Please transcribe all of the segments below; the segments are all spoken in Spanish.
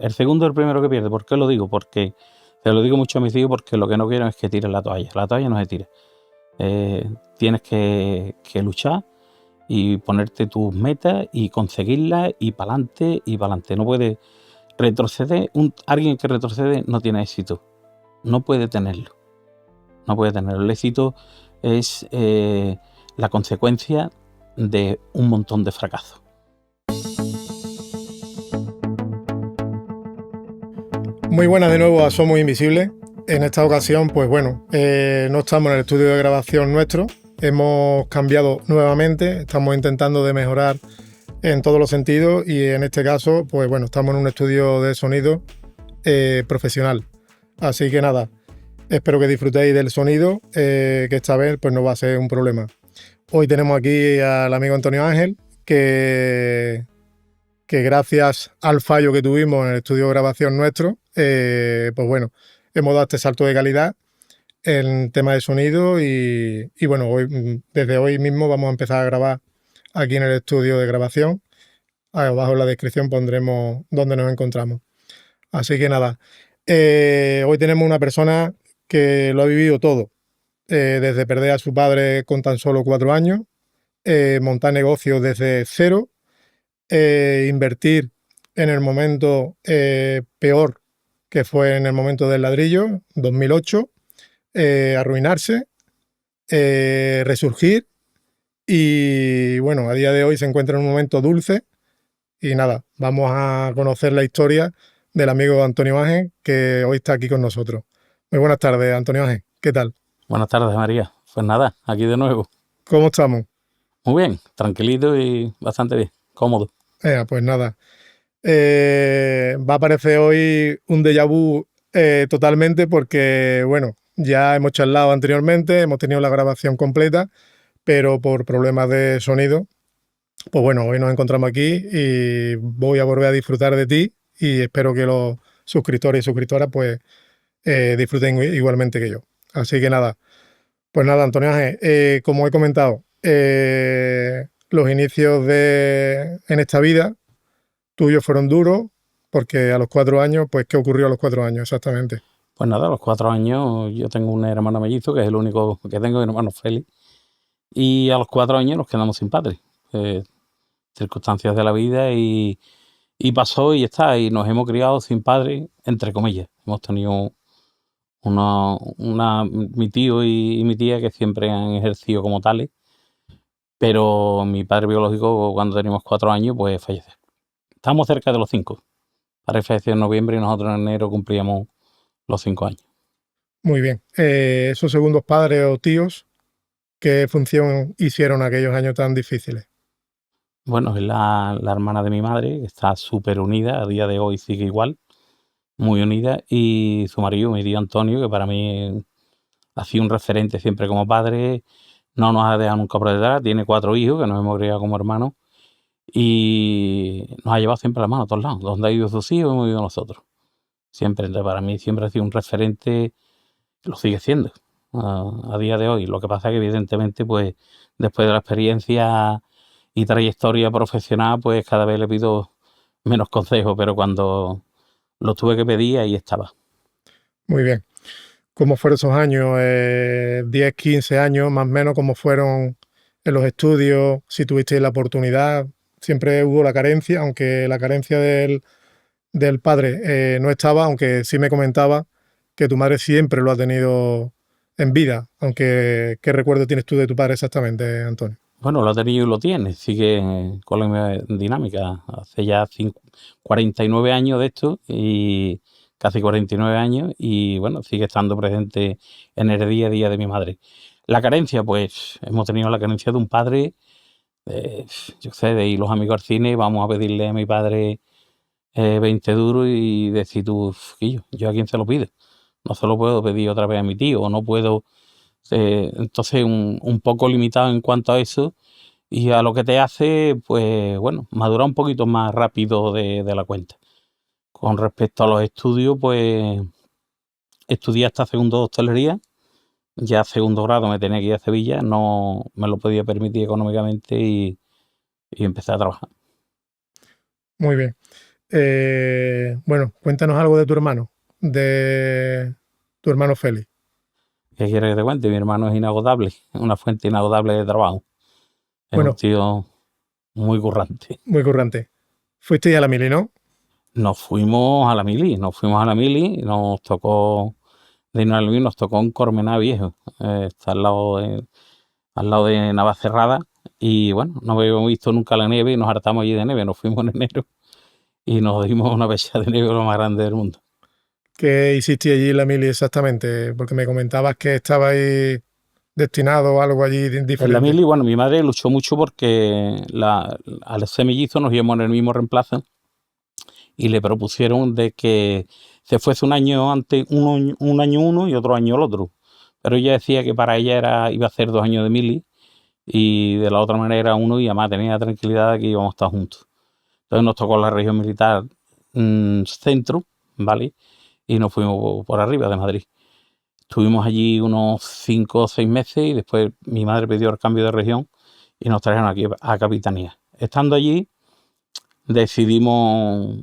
El segundo es el primero que pierde. ¿Por qué lo digo? Porque se lo digo mucho a mis hijos, porque lo que no quiero es que tiren la toalla. La toalla no se tira. Tienes que luchar y ponerte tus metas y conseguirlas y para adelante y para adelante. No puedes retroceder. Alguien que retrocede no tiene éxito. No puede tenerlo. No puede tenerlo. El éxito es la consecuencia de un montón de fracasos. Muy buenas de nuevo a Somos Invisibles. En esta ocasión, pues bueno, no estamos en el estudio de grabación nuestro. Hemos cambiado nuevamente, estamos intentando de mejorar en todos los sentidos y en este caso, pues bueno, estamos en un estudio de sonido profesional. Así que nada, espero que disfrutéis del sonido, que esta vez pues no va a ser un problema. Hoy tenemos aquí al amigo Antonio Ángel, que gracias al fallo que tuvimos en el estudio de grabación nuestro, pues bueno, hemos dado este salto de calidad en tema de sonido y bueno, desde hoy mismo vamos a empezar a grabar aquí en el estudio de grabación. Abajo en la descripción pondremos dónde nos encontramos. Así que nada, hoy tenemos una persona que lo ha vivido todo, desde perder a su padre con tan solo 4 años, montar negocios desde cero, invertir en el momento peor, que fue en el momento del ladrillo, 2008, arruinarse, resurgir y bueno, a día de hoy se encuentra en un momento dulce y nada, vamos a conocer la historia del amigo Antonio Ángel, que hoy está aquí con nosotros. Muy buenas tardes, Antonio Ángel, ¿qué tal? Buenas tardes, María. Pues nada, aquí de nuevo. ¿Cómo estamos? Muy bien, tranquilito y bastante bien, cómodo. Pues nada, va a aparecer hoy un déjà vu totalmente porque, bueno, ya hemos charlado anteriormente, hemos tenido la grabación completa, pero por problemas de sonido, pues bueno, hoy nos encontramos aquí y voy a volver a disfrutar de ti y espero que los suscriptores y suscriptoras pues disfruten igualmente que yo. Así que nada, pues nada, Antonio Ángel, como he comentado, los inicios en esta vida tuyos fueron duros, porque a los 4 años, pues ¿qué ocurrió a los 4 años exactamente? Pues nada, a los 4 años yo tengo un hermano mellizo, que es el único que tengo, mi hermano Félix, y a los 4 años nos quedamos sin padre. Circunstancias de la vida y pasó y está, y nos hemos criado sin padre, entre comillas. Hemos tenido mi tío y mi tía que siempre han ejercido como tales, pero mi padre biológico cuando teníamos 4 años pues falleció. Estamos cerca de los 5. Padre falleció en noviembre y nosotros en enero cumplíamos los 5 años. Muy bien. Esos segundos padres o tíos, ¿qué función hicieron aquellos años tan difíciles? Bueno, es la hermana de mi madre, que está súper unida, a día de hoy sigue igual, muy unida, y su marido, mi tío Antonio, que para mí ha sido un referente siempre como padre, no nos ha dejado nunca por detrás, tiene 4 hijos que nos hemos criado como hermanos y nos ha llevado siempre la mano a todos lados. Donde ha ido sus hijos, hemos ido nosotros. Siempre, para mí siempre ha sido un referente, lo sigue siendo a día de hoy. Lo que pasa es que evidentemente, pues después de la experiencia y trayectoria profesional, pues cada vez le pido menos consejos, pero cuando lo tuve que pedir, ahí estaba. Muy bien. ¿Cómo fueron esos años? 10, 15 años más o menos, ¿cómo fueron en los estudios? Si tuvisteis la oportunidad, siempre hubo la carencia, aunque la carencia del padre no estaba, aunque sí me comentaba que tu madre siempre lo ha tenido en vida, aunque ¿qué recuerdo tienes tú de tu padre exactamente, Antonio? Bueno, lo ha tenido y lo tiene, sigue con la misma dinámica. Hace ya 49 años de esto, y casi 49 años, y bueno, sigue estando presente en el día a día de mi madre. La carencia, pues hemos tenido la carencia de un padre, yo sé, de ir los amigos al cine, vamos a pedirle a mi padre 20 duros y decir tú, yo a quién se lo pido. No se lo puedo pedir otra vez a mi tío, o no puedo. Entonces un poco limitado en cuanto a eso, y a lo que te hace, pues bueno, madurar un poquito más rápido de la cuenta. Con respecto a los estudios, pues estudié hasta segundo de hostelería, ya segundo grado me tenía que ir a Sevilla, no me lo podía permitir económicamente y empecé a trabajar. Muy bien. Bueno, cuéntanos algo de tu hermano Félix. ¿Qué quieres que te cuente? Mi hermano es inagotable, una fuente inagotable de trabajo. Es un Bueno, tío muy currante. muy currante. Fuisteis a la mili, ¿no? Nos fuimos a la mili, y nos tocó de irnos a la mili, nos tocó en Cormená Viejo, está al lado de Navacerrada, y bueno, no habíamos visto nunca la nieve y nos hartamos allí de nieve, nos fuimos en enero y nos dimos una pecha de nieve lo más grande del mundo. ¿Qué hiciste allí en la mili exactamente? Porque me comentabas que estabais destinado a algo allí En la diferente. mili, bueno, mi madre luchó mucho porque al ser mellizos nos íbamos en el mismo reemplazo y le propusieron de que se fuese un año antes, un año uno y otro año el otro. Pero ella decía que para ella iba a hacer 2 años de mili y de la otra manera uno y además tenía la tranquilidad de que íbamos a estar juntos. Entonces nos tocó la región militar centro, ¿vale? Y nos fuimos por arriba de Madrid. Estuvimos allí unos 5 o 6 meses y después mi madre pidió el cambio de región y nos trajeron aquí a Capitanía. Estando allí decidimos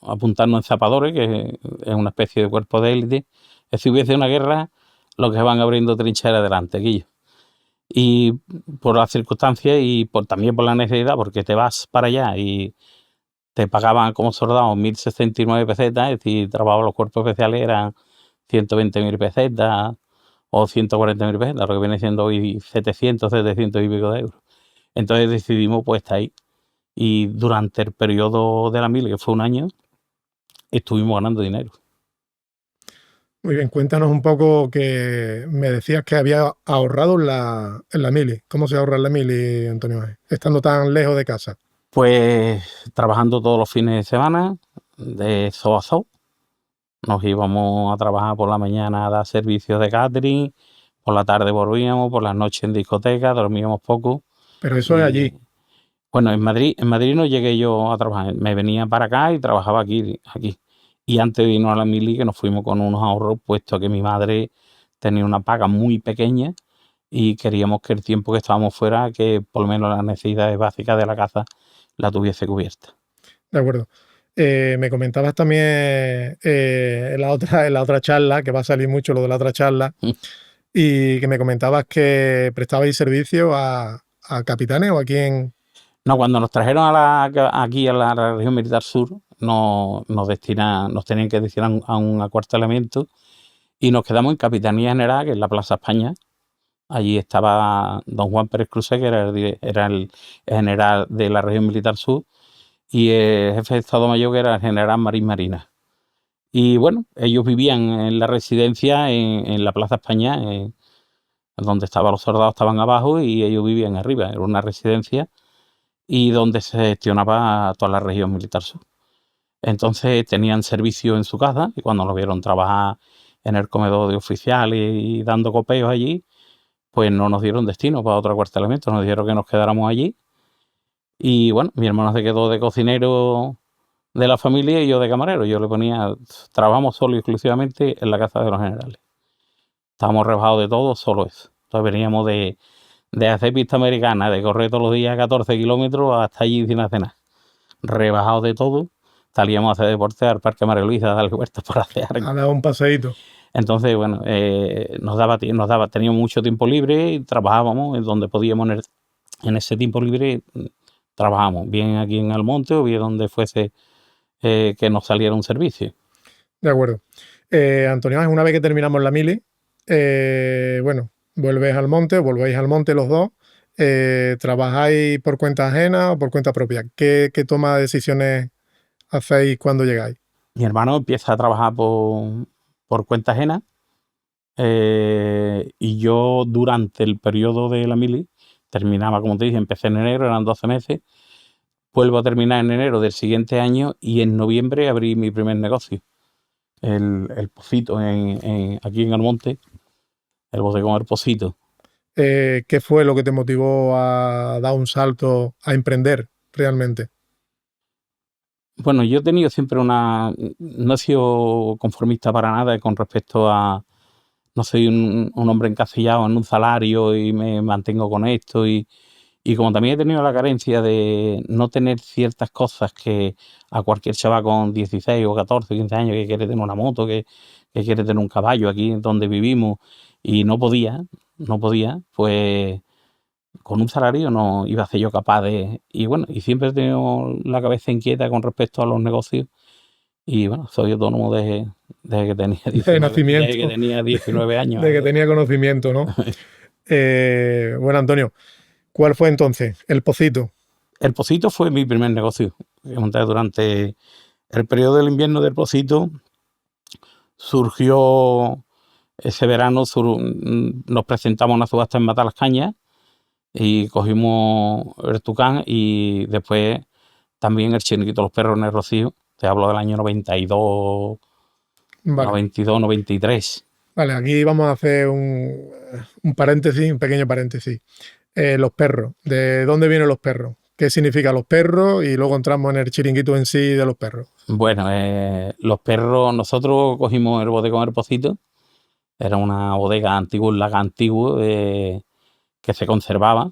apuntarnos en zapadores, que es una especie de cuerpo de élite. Si hubiese una guerra, los que van abriendo trincheras delante, Guillo. Y por las circunstancias y también por la necesidad, porque te vas para allá y te pagaban como soldado 1.069 pesetas, es decir, trabajo los cuerpos especiales eran 120.000 pesetas o 140.000 pesetas, lo que viene siendo hoy 700 y pico de euros. Entonces decidimos pues estar ahí. Y durante el periodo de la mili, que fue un año, estuvimos ganando dinero. Muy bien, cuéntanos un poco que me decías que había ahorrado en la mili. ¿Cómo se ahorra en la mili, Antonio Ángel? Estando tan lejos de casa. Pues trabajando todos los fines de semana, de zoo a zoo. Nos íbamos a trabajar por la mañana a dar servicios de catering, por la tarde volvíamos, por las noches en discoteca, dormíamos poco. Pero eso es Y allí. bueno, en Madrid no llegué yo a trabajar, me venía para acá y trabajaba aquí. Y antes de irnos a la mili, que nos fuimos con unos ahorros, puesto que mi madre tenía una paga muy pequeña y queríamos que el tiempo que estábamos fuera, que por lo menos las necesidades básicas de la casa la tuviese cubierta. De acuerdo. Me comentabas también en la otra charla, que va a salir mucho lo de la otra charla, y que me comentabas que prestabais servicio a capitanes o a quién. No, cuando nos trajeron aquí a la región militar sur, nos tenían que destinar a un acuartelamiento y nos quedamos en Capitanía General, que es la Plaza España. Allí estaba don Juan Pérez Crusé, que era el general de la región militar sur, y el jefe de Estado Mayor, que era el general Marín Marina. Y bueno, ellos vivían en la residencia en la Plaza España, donde estaban los soldados, estaban abajo y ellos vivían arriba. Era una residencia y donde se gestionaba toda la región militar sur. Entonces tenían servicio en su casa y cuando nos vieron trabajar en el comedor de oficiales y dando copeos allí, pues no nos dieron destino para otro acuartelamiento, nos dijeron que nos quedáramos allí. Y bueno, mi hermano se quedó de cocinero de la familia y yo de camarero. Yo le ponía, trabajamos solo y exclusivamente en la casa de los generales. Estábamos rebajados de todo, solo eso. Entonces veníamos de hacer pista americana, de correr todos los días 14 kilómetros hasta allí sin hacer nada. Rebajados de todo, salíamos a hacer deporte al Parque María Luisa, a darle vueltas para hacer algo. Ha dado un paseíto. Entonces, bueno, teníamos mucho tiempo libre y trabajábamos en donde podíamos en ese tiempo libre, trabajábamos, bien aquí en Almonte o bien donde fuese que nos saliera un servicio. De acuerdo. Antonio Ángel, una vez que terminamos la mili, bueno, volvéis al monte los dos. ¿Trabajáis por cuenta ajena o por cuenta propia? ¿Qué toma de decisiones hacéis cuando llegáis? Mi hermano empieza a trabajar por cuenta ajena y yo durante el periodo de la mili terminaba, como te dije, empecé en enero, eran 12 meses, vuelvo a terminar en enero del siguiente año y en noviembre abrí mi primer negocio, el Pocito, aquí en Almonte, el bodegón El Pocito. ¿Qué fue lo que te motivó a dar un salto, a emprender realmente? Bueno, yo he tenido siempre no he sido conformista para nada con respecto a, no soy un hombre encasillado en un salario y me mantengo con esto y Y como también he tenido la carencia de no tener ciertas cosas que a cualquier chaval con 16 o 14, 15 años que quiere tener una moto, que quiere tener un caballo aquí donde vivimos, y no podía, pues con un salario no iba a ser yo capaz de... Y bueno, y siempre he tenido la cabeza inquieta con respecto a los negocios. Y bueno, soy autónomo desde que tenía De nacimiento. desde que tenía 19 años. De que tenía conocimiento, ¿no? Bueno, Antonio, ¿cuál fue entonces el Pocito? El Pocito fue mi primer negocio que monté durante el periodo del invierno del Pocito. Surgió ese verano, nos presentamos a una subasta en Matalascañas y cogimos el Tucán, y después también el Chiringuito Los Perros en el Rocío. Te hablo del año 92, Vale. 92, 93. Vale, aquí vamos a hacer un paréntesis, un pequeño paréntesis. Los perros, ¿de dónde vienen los perros? ¿Qué significa los perros? Y luego entramos en el chiringuito en sí de los perros. Bueno, los perros, nosotros cogimos el bodegón El Pocito. Era una bodega antigua, un lagar antiguo que se conservaba,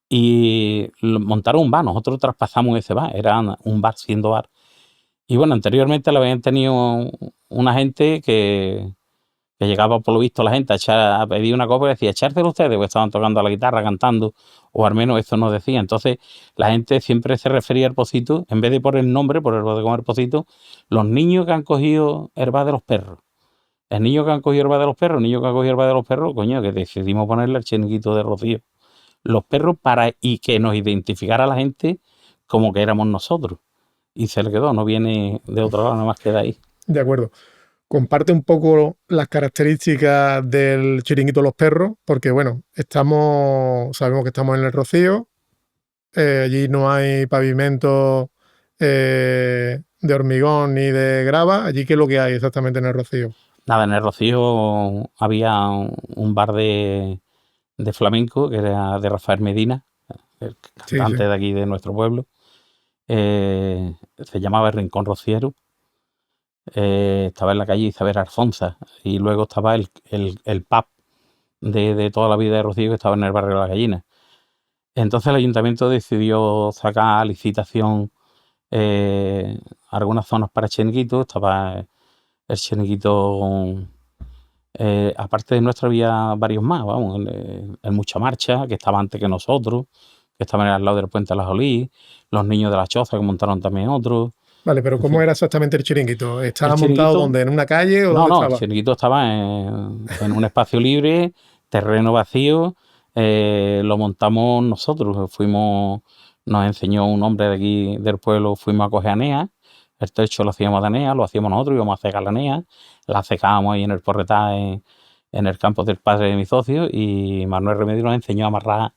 y montaron un bar. Nosotros traspasamos ese bar, era un bar siendo bar. Y bueno, anteriormente lo habían tenido una gente que llegaba, por lo visto, la gente a pedir una copa y decía, echárselo ustedes, porque estaban tocando la guitarra, cantando, o al menos eso nos decía. Entonces la gente siempre se refería al Pocito, en vez de por el nombre, por el bodegón El Pocito, los niños que han cogido el bar de los perros. El niño que han cogido el bar de los perros, coño, que decidimos ponerle el chiringuito de Rocío. Los perros y que nos identificara la gente como que éramos nosotros. Y se le quedó, no viene de otro lado, nada más queda ahí. De acuerdo. Comparte un poco las características del chiringuito Los Perros, porque bueno, sabemos que estamos en el Rocío, allí no hay pavimento de hormigón ni de grava. ¿Allí qué es lo que hay exactamente en el Rocío? Nada, en el Rocío había un bar de flamenco, que era de Rafael Medina, el cantante de aquí de nuestro pueblo. Se llamaba El Rincón Rociero. Estaba en la calle Isabel Alfonsa, y luego estaba el pub de toda la vida de Rocío, que estaba en el barrio de La Gallina. Entonces el ayuntamiento decidió sacar a licitación algunas zonas para chiringuitos. Estaba el chiringuito, aparte de nuestro había varios más, vamos, el Mucha Marcha, que estaba antes que nosotros, que estaban al lado del Puente de las Olís, los Niños de la Choza, que montaron también otros. Vale, pero ¿cómo era exactamente el chiringuito? ¿Estaba montado donde? ¿En una calle o dónde estaba? No, el chiringuito estaba en un espacio libre, terreno vacío. Lo montamos nosotros. Nos enseñó un hombre de aquí del pueblo, fuimos a coger anea. El techo lo hacíamos de anea, lo hacíamos nosotros, íbamos a cegar la anea, la secábamos ahí en el Porretá, en el campo del padre de mi socio, y Manuel Remedio nos enseñó a amarrar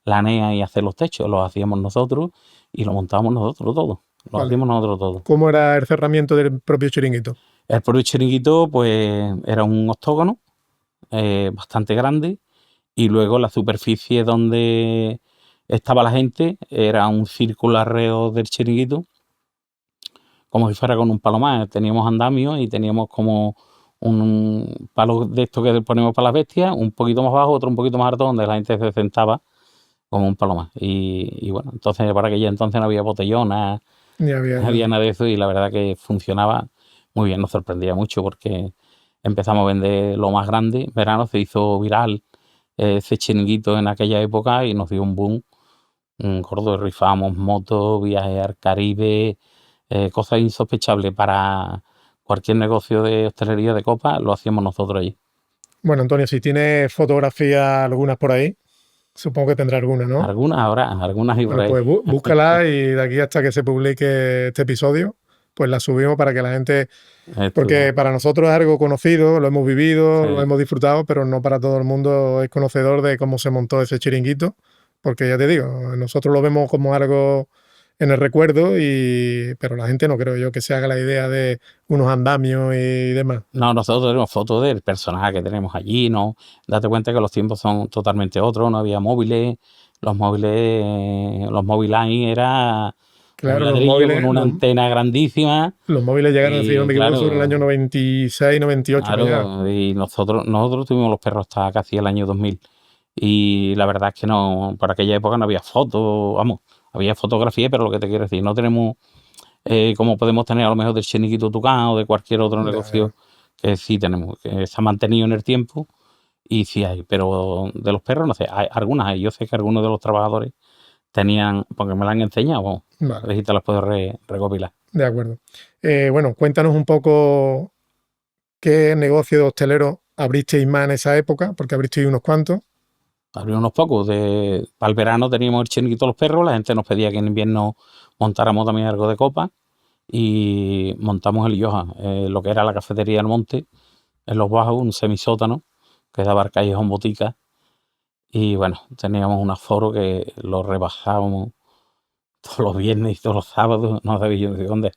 la anea y hacer los techos. Los hacíamos nosotros y lo montábamos nosotros todo. Lo hacíamos nosotros todo. ¿Cómo era el cerramiento del propio chiringuito? El propio chiringuito, pues, era un octógono bastante grande, y luego la superficie donde estaba la gente era un círculo alrededor del chiringuito, como si fuera con un palo más. Teníamos andamios y teníamos como un palo de estos que ponemos para las bestias, un poquito más bajo, otro un poquito más alto, donde la gente se sentaba como un palo más. Y bueno, entonces para aquella entonces no había botellonas, no había nada de eso, y la verdad que funcionaba muy bien. Nos sorprendía mucho porque empezamos a vender lo más grande. En verano se hizo viral ese chiringuito en aquella época y nos dio un boom. Gordo, rifábamos motos, viajes al Caribe, cosas insospechables para cualquier negocio de hostelería de copa, lo hacíamos nosotros allí. Bueno, Antonio, si tienes fotografías algunas por ahí, supongo que tendrá algunas, ¿no? Algunas y por ahí. Pues búscalas, y de aquí hasta que se publique este episodio, pues las subimos para que la gente... Porque para nosotros es algo conocido, lo hemos vivido, lo hemos disfrutado, pero no para todo el mundo es conocedor de cómo se montó ese chiringuito, porque ya te digo, nosotros lo vemos como algo en el recuerdo, pero la gente no creo yo que se haga la idea de unos andamios y demás. No, nosotros tenemos fotos del personaje que tenemos allí, ¿no? Date cuenta que los tiempos son totalmente otros, no había móviles, los móviles ahí era... Claro, los móviles, con una antena grandísima. Los móviles llegaron, si no me equivoco, sobre el año 96, 98. Claro, y nosotros tuvimos los perros hasta casi el año 2000. Y la verdad es que no, para aquella época no había fotos, vamos, había fotografía, pero lo que te quiero decir, no tenemos como podemos tener a lo mejor del Chiringuito Tucán o de cualquier otro Ya, negocio que sí tenemos, que se ha mantenido en el tiempo y sí hay, pero de los perros no sé, hay, algunas hay, yo sé que algunos de los trabajadores tenían, porque me la han enseñado, vamos, a vale, ver si te las puedo recopilar. de acuerdo. Bueno, cuéntanos un poco qué negocio de hostelero abristeis más en esa época, porque abristeis unos cuantos. Abrí unos pocos, para el verano teníamos el Chiringuito de los Perros, la gente nos pedía que en invierno montáramos también algo de copa y montamos el Yoja, lo que era la cafetería del monte, en los bajos, un semisótano que daba al callejón Botica. Y bueno, teníamos un aforo que lo rebajábamos todos los viernes y todos los sábados. No sabía yo de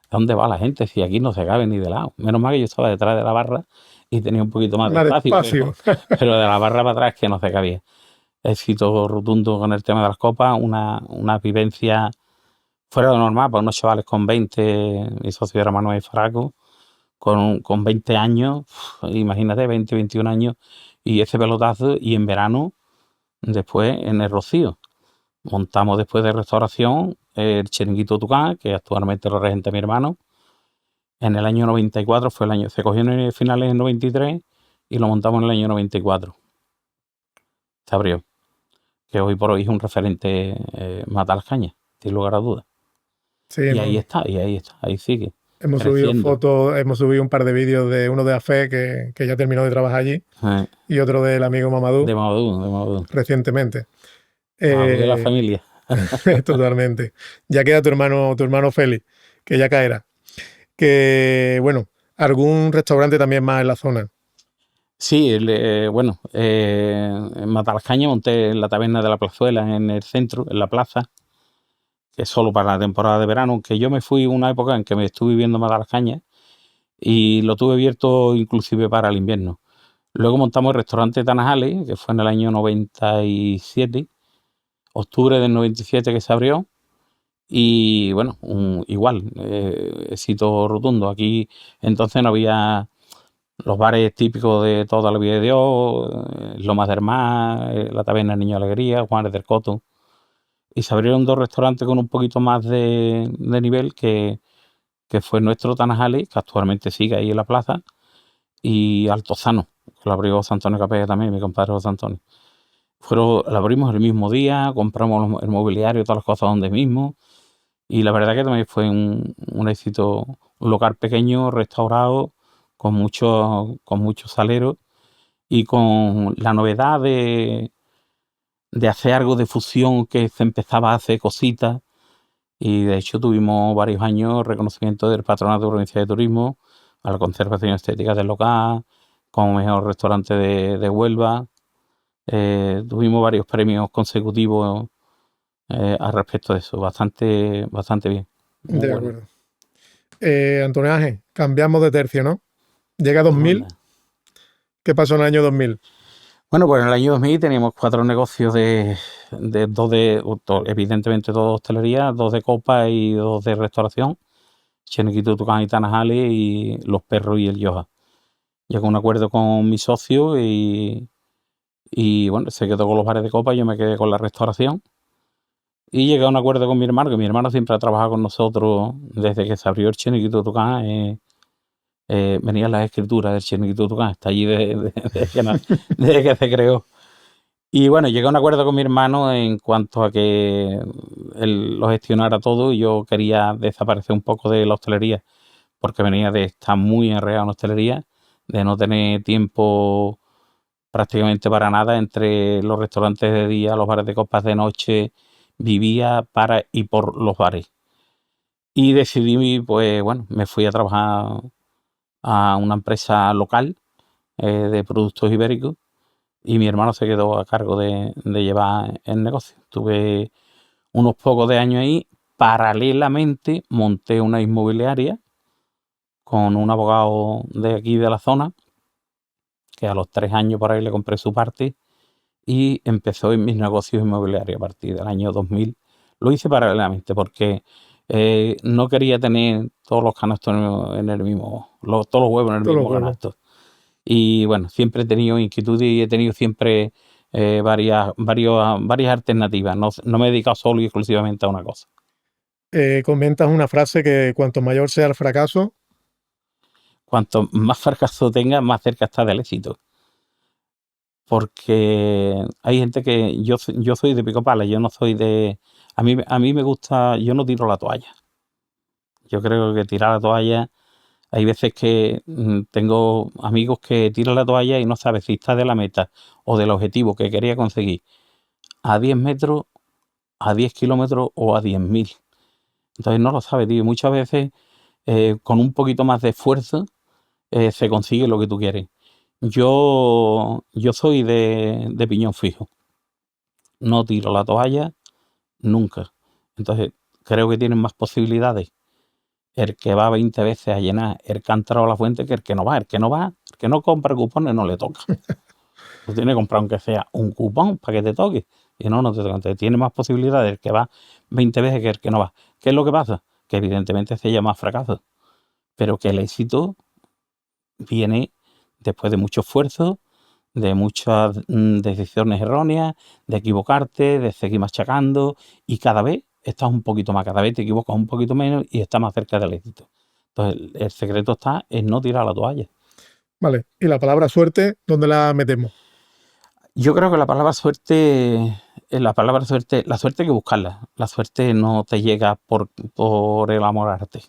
dónde va la gente, si aquí no se cabe ni de lado. Menos mal que yo estaba detrás de la barra y tenía un poquito más de Más espacio, despacio. pero de la barra para atrás que no se cabía. Éxito rotundo con el tema de las copas, una vivencia fuera de lo normal para unos chavales con 20, mi socio era Manuel Faraco, con 20 años, imagínate, 20, 21 años, y ese pelotazo, y en verano, después en el Rocío. Montamos después de restauración el Chiringuito Tucán, que actualmente lo regenta mi hermano. En el año 94 fue el año, se cogió en finales del 93 y lo montamos en el año 94. Se abrió, que hoy por hoy es un referente Mata las Cañas, sin lugar a dudas. Sí, Y ahí está, ahí sigue, hemos subido creciendo. fotos, hemos subido un par de vídeos de uno de AFE que ya terminó de trabajar allí Eh, y otro del amigo Mamadou de Mamadou. recientemente. Mamadou de la Eh, familia. totalmente. Ya queda tu hermano Félix, que ya caerá. Que bueno, algún restaurante también más en la zona. Sí, bueno, en Matalascaña monté en la taberna de la Plazuela, en el centro, en la plaza, que es solo para la temporada de verano, aunque yo me fui una época en que me estuve viviendo en Matalascaña y lo tuve abierto inclusive para el invierno. Luego montamos el restaurante Tanajales, que fue en el año 97, octubre del 97 que se abrió, y bueno, igual, éxito rotundo. Aquí entonces no había los bares típicos de toda la vida de Dios, Lomas del Mar, la Taberna del Niño Alegría, Juanes del Coto. Y se abrieron dos restaurantes con un poquito más de nivel, que fue nuestro Tanajali, que actualmente sigue ahí en la plaza, y Altozano, que lo abrió José Antonio Capella también, mi compadre José Antonio. Lo abrimos el mismo día, compramos el mobiliario, todas las cosas donde mismo, y la verdad que también fue un éxito, un local pequeño, restaurado, con mucho salero y con la novedad de hacer algo de fusión, que se empezaba a hacer cositas, y de hecho tuvimos varios años reconocimiento del Patronato de Provincia de Turismo a la conservación estética del local, como mejor restaurante de Huelva. Tuvimos varios premios consecutivos al respecto de eso, bastante bien, muy De bueno. acuerdo. Antonio Ángel, cambiamos de tercio, ¿no? Llega 2000. Anda. ¿Qué pasó en el año 2000? Bueno, pues en el año 2000 teníamos 4 negocios de dos evidentemente dos de hostelería, 2 de copa y 2 de restauración, Cheniquito, Tucán y Tanajali, y Los Perros y el Yoja. Llegué a un acuerdo con mi socio y bueno, se quedó con los bares de copa y yo me quedé con la restauración. Y llegué a un acuerdo con mi hermano, que mi hermano siempre ha trabajado con nosotros desde que se abrió el Cheniquito Tucán. Venían las escrituras del Cheniquito Tucán, está allí desde que se creó. Y bueno, llegué a un acuerdo con mi hermano en cuanto a que él lo gestionara todo y yo quería desaparecer un poco de la hostelería, porque venía de estar muy enredado en hostelería, de no tener tiempo prácticamente para nada entre los restaurantes de día, los bares de copas de noche, vivía para y por los bares. Y decidí, pues bueno, me fui a trabajar a una empresa local de productos ibéricos y mi hermano se quedó a cargo de llevar el negocio. Tuve unos pocos de años ahí. Paralelamente monté una inmobiliaria con un abogado de aquí de la zona, que a los 3 años por ahí le compré su parte y empezó en mis negocios inmobiliarios a partir del año 2000. Lo hice paralelamente porque no quería tener todos los canastos en el mismo, todos los huevos en el Todos los mismo huevos. canasto. Y bueno, siempre he tenido inquietud y he tenido siempre varias alternativas. No me he dedicado solo y exclusivamente a una cosa. Comentas una frase que cuanto mayor sea el fracaso, Cuanto más fracaso tenga, más cerca está del éxito. Porque hay gente que yo soy de pico pala, yo no soy de... A mí me gusta, yo no tiro la toalla. Yo creo que tirar la toalla, hay veces que tengo amigos que tiran la toalla y no saben si está de la meta o del objetivo que quería conseguir a 10 metros, a 10 kilómetros o a 10.000. Entonces no lo sabe, tío. Muchas veces con un poquito más de esfuerzo se consigue lo que tú quieres. Yo soy de piñón fijo. No tiro la toalla nunca. Entonces creo que tienen más posibilidades el que va 20 veces a llenar el cántaro a la fuente que el que no va. El que no compra cupones no le toca. Tú tienes que comprar aunque sea un cupón para que te toque. Y no te toca. Entonces tiene más posibilidades el que va 20 veces que el que no va. ¿Qué es lo que pasa? Que evidentemente se llama fracaso. Pero que el éxito viene después de mucho esfuerzo, de muchas decisiones erróneas, de equivocarte, de seguir machacando y cada vez estás un poquito más, cada vez te equivocas un poquito menos y estás más cerca del éxito. Entonces el secreto está en no tirar la toalla. vale. Y la palabra suerte, ¿dónde la metemos? Yo creo que la palabra suerte, la suerte hay que buscarla. La suerte no te llega por el amor al arte.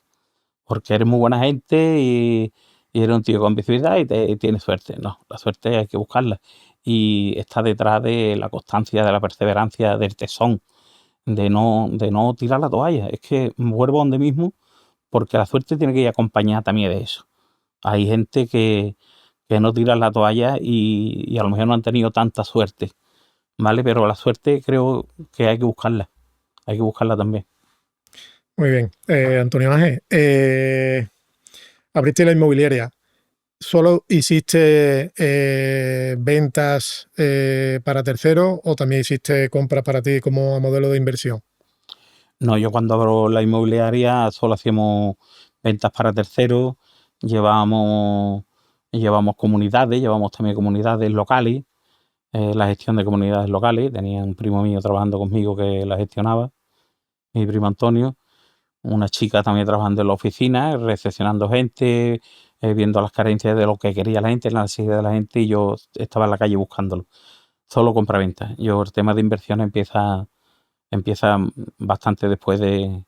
Porque eres muy buena gente y eres un tío con visibilidad y tienes suerte. No, la suerte hay que buscarla. Y está detrás de la constancia, de la perseverancia, del tesón, de no tirar la toalla. Es que vuelvo a donde mismo, porque la suerte tiene que ir acompañada también de eso. Hay gente que no tira la toalla y a lo mejor no han tenido tanta suerte, ¿vale? Pero la suerte creo que hay que buscarla también. Muy bien. Antonio Ángel, abriste la inmobiliaria. ¿Solo hiciste ventas para terceros o también hiciste compras para ti como modelo de inversión? No, yo cuando abro la inmobiliaria solo hacíamos ventas para terceros, llevábamos, llevamos comunidades, llevamos también comunidades locales, la gestión de comunidades locales. Tenía un primo mío trabajando conmigo que la gestionaba, mi primo Antonio, una chica también trabajando en la oficina, recepcionando gente, viendo las carencias de lo que quería la gente, la necesidad de la gente, y yo estaba en la calle buscándolo. Solo compra-venta. Yo el tema de inversión empieza bastante después de,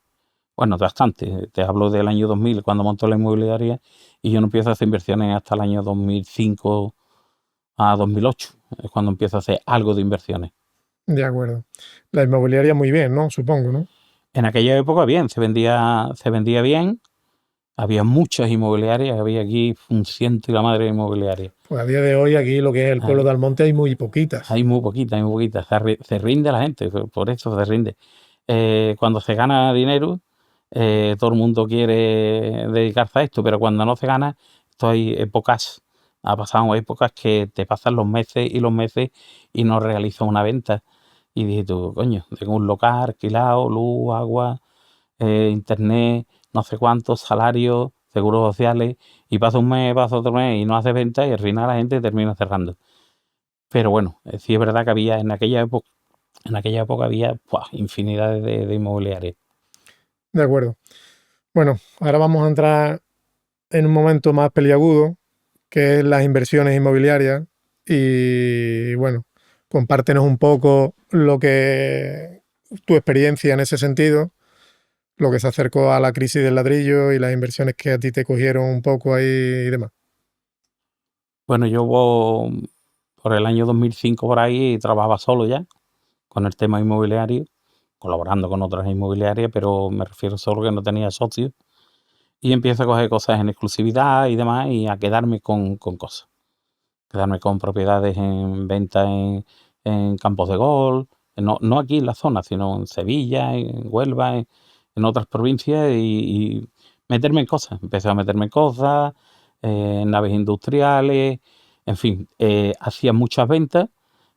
bueno, bastante. Te hablo del año 2000, cuando montó la inmobiliaria, y yo no empiezo a hacer inversiones hasta el año 2005 a 2008. Es cuando empiezo a hacer algo de inversiones. De acuerdo. La inmobiliaria muy bien, ¿no? Supongo, ¿no? En aquella época, bien, se vendía bien. Había muchas inmobiliarias, había aquí un ciento y la madre de inmobiliarias. Pues a día de hoy aquí lo que es el pueblo de Almonte hay muy poquitas. Hay muy poquitas, hay muy poquitas. Se rinde la gente, por eso se rinde. Cuando se gana dinero, todo el mundo quiere dedicarse a esto, pero cuando no se gana, esto hay épocas, ha pasado épocas que te pasan los meses y no realizas una venta. Y dices tú, coño, tengo un local alquilado, luz, agua, internet, no sé cuántos, salarios, seguros sociales, y pasa un mes, pasa otro mes y no hace venta y al final la gente termina cerrando. Pero bueno, sí es verdad que había en aquella época había infinidad de inmobiliarias. De acuerdo. Bueno, ahora vamos a entrar en un momento más peliagudo, que es las inversiones inmobiliarias. Y bueno, compártenos un poco lo que tu experiencia en ese sentido, lo que se acercó a la crisis del ladrillo y las inversiones que a ti te cogieron un poco ahí y demás. Bueno, yo por el año 2005 por ahí trabajaba solo ya con el tema inmobiliario, colaborando con otras inmobiliarias, pero me refiero solo que no tenía socios. Y empiezo a coger cosas en exclusividad y demás y a quedarme con cosas. Quedarme con propiedades en venta en campos de golf, no aquí en la zona, sino en Sevilla, en Huelva, en otras provincias y meterme en cosas. Empecé a meterme en cosas, en naves industriales, en fin, hacía muchas ventas,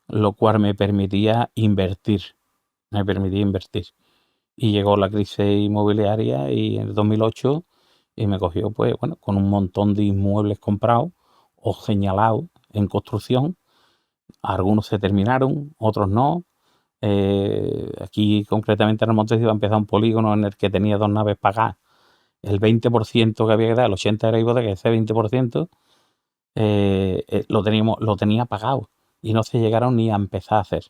lo cual me permitía invertir. Y llegó la crisis inmobiliaria y en el 2008 y me cogió, pues bueno, con un montón de inmuebles comprados o señalados en construcción Algunos se terminaron, otros no. Aquí concretamente en Almonte iba a empezar un polígono en el que tenía 2 naves pagadas. El 20% que había que dar, el 80% era hipoteca, ese 20% lo tenía pagado y no se llegaron ni a empezar a hacer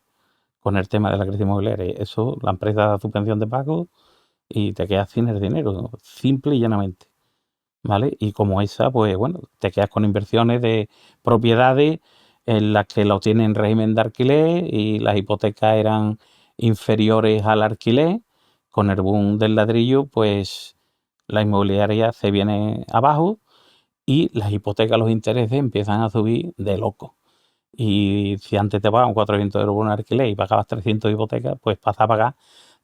con el tema de la crisis inmobiliaria. Eso, la empresa da suspensión de pago y te quedas sin el dinero, simple y llanamente, ¿vale? Y como esa, pues bueno, te quedas con inversiones de propiedades en las que lo tienen en régimen de alquiler y las hipotecas eran inferiores al alquiler. Con el boom del ladrillo, pues la inmobiliaria se viene abajo y las hipotecas, los intereses empiezan a subir de loco. Y si antes te pagaban 400 euros por un alquiler y pagabas 300 de hipoteca, pues pasas a pagar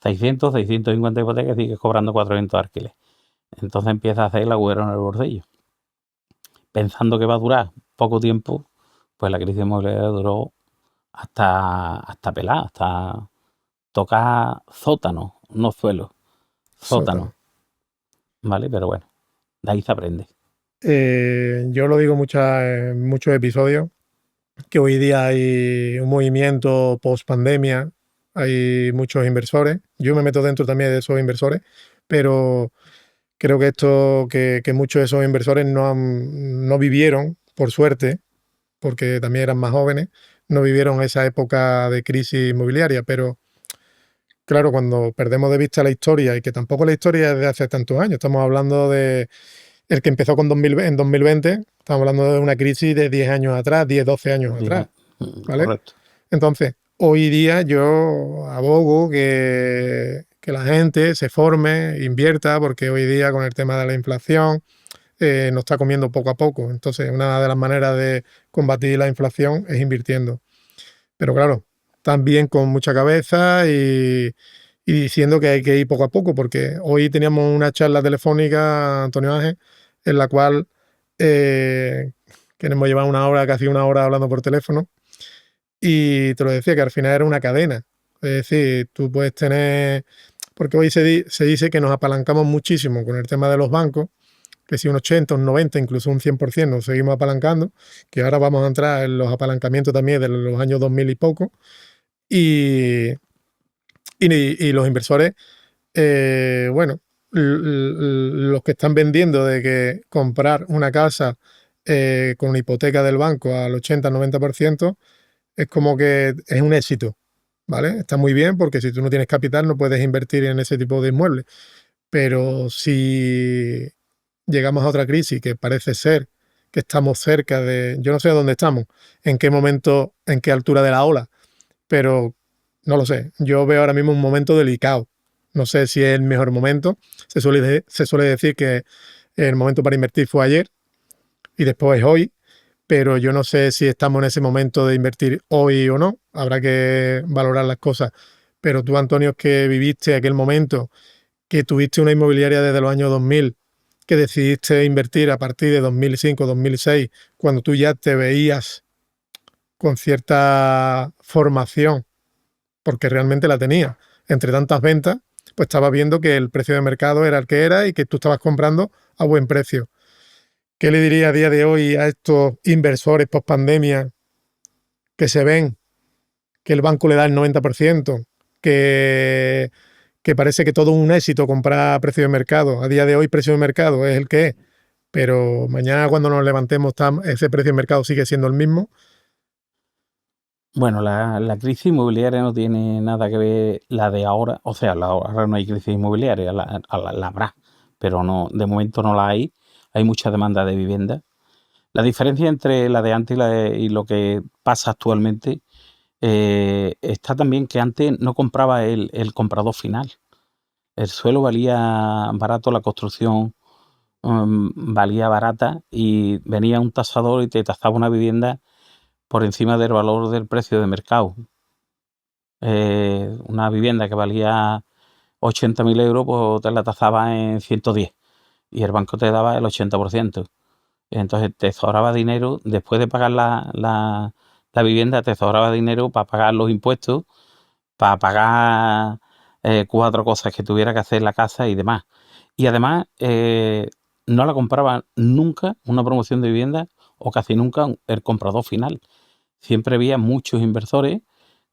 600, 650 hipotecas y sigues cobrando 400 de alquiler. Entonces empieza a hacer el agujero en el bolsillo. Pensando que va a durar poco tiempo, pues la crisis inmobiliaria duró hasta pelar, hasta tocar sótano, no suelo, sótano, Sótano. ¿vale? Pero bueno, de ahí se aprende. Yo lo digo en muchos episodios, que hoy día hay un movimiento post pandemia, hay muchos inversores. Yo me meto dentro también de esos inversores, pero creo que que muchos de esos inversores no vivieron, por suerte, porque también eran más jóvenes, no vivieron esa época de crisis inmobiliaria, pero claro, cuando perdemos de vista la historia, y que tampoco la historia es de hace tantos años, estamos hablando de el que empezó en 2020, estamos hablando de una crisis de 10 años atrás, 10, 12 años atrás, ¿vale? Correcto. Entonces, hoy día yo abogo que la gente se forme, invierta, porque hoy día con el tema de la inflación nos está comiendo poco a poco. Entonces, una de las maneras de combatir la inflación es invirtiendo. Pero claro, también con mucha cabeza y diciendo que hay que ir poco a poco, porque hoy teníamos una charla telefónica, Antonio Ángel, en la cual queremos llevar una hora, casi una hora hablando por teléfono, y te lo decía que al final era una cadena. Es decir, tú puedes tener, porque hoy se dice que nos apalancamos muchísimo con el tema de los bancos, que si un 80, un 90, incluso un 100% nos seguimos apalancando, que ahora vamos a entrar en los apalancamientos también de los años 2000 y poco, y, y los inversores, bueno, los que están vendiendo de que comprar una casa con una hipoteca del banco al 80-90% es como que es un éxito, ¿vale? Está muy bien porque si tú no tienes capital no puedes invertir en ese tipo de inmuebles, pero si llegamos a otra crisis que parece ser que estamos cerca de, yo no sé dónde estamos, en qué momento, en qué altura de la ola, pero no lo sé. Yo veo ahora mismo un momento delicado. No sé si es el mejor momento. Se suele decir que el momento para invertir fue ayer y después es hoy, pero yo no sé si estamos en ese momento de invertir hoy o no. Habrá que valorar las cosas. Pero tú, Antonio, que viviste aquel momento, que tuviste una inmobiliaria desde los años 2000, que decidiste invertir a partir de 2005, 2006, cuando tú ya te veías con cierta formación, porque realmente la tenía. Entre tantas ventas, pues estabas viendo que el precio de mercado era el que era y que tú estabas comprando a buen precio. ¿Qué le diría a día de hoy a estos inversores post pandemia que se ven que el banco le da el 90%, que, que parece que todo es un éxito comprar a precio de mercado? A día de hoy precio de mercado es el que es, pero mañana cuando nos levantemos ese precio de mercado sigue siendo el mismo. Bueno, la crisis inmobiliaria no tiene nada que ver la de ahora, o sea, ahora no hay crisis inmobiliaria, la habrá, pero no, de momento no la hay mucha demanda de vivienda. La diferencia entre la de antes y lo que pasa actualmente está también que antes no compraba el comprador final. El suelo valía barato, la construcción valía barata y venía un tasador y te tasaba una vivienda por encima del valor del precio de mercado. Una vivienda que valía 80.000 euros, pues te la tasaba en 110 y el banco te daba el 80%. Entonces te sobraba dinero, después de pagar la vivienda, te sobraba dinero para pagar los impuestos, para pagar 4 cosas que tuviera que hacer en la casa y demás. Y además no la compraba nunca una promoción de vivienda o casi nunca el comprador final, siempre había muchos inversores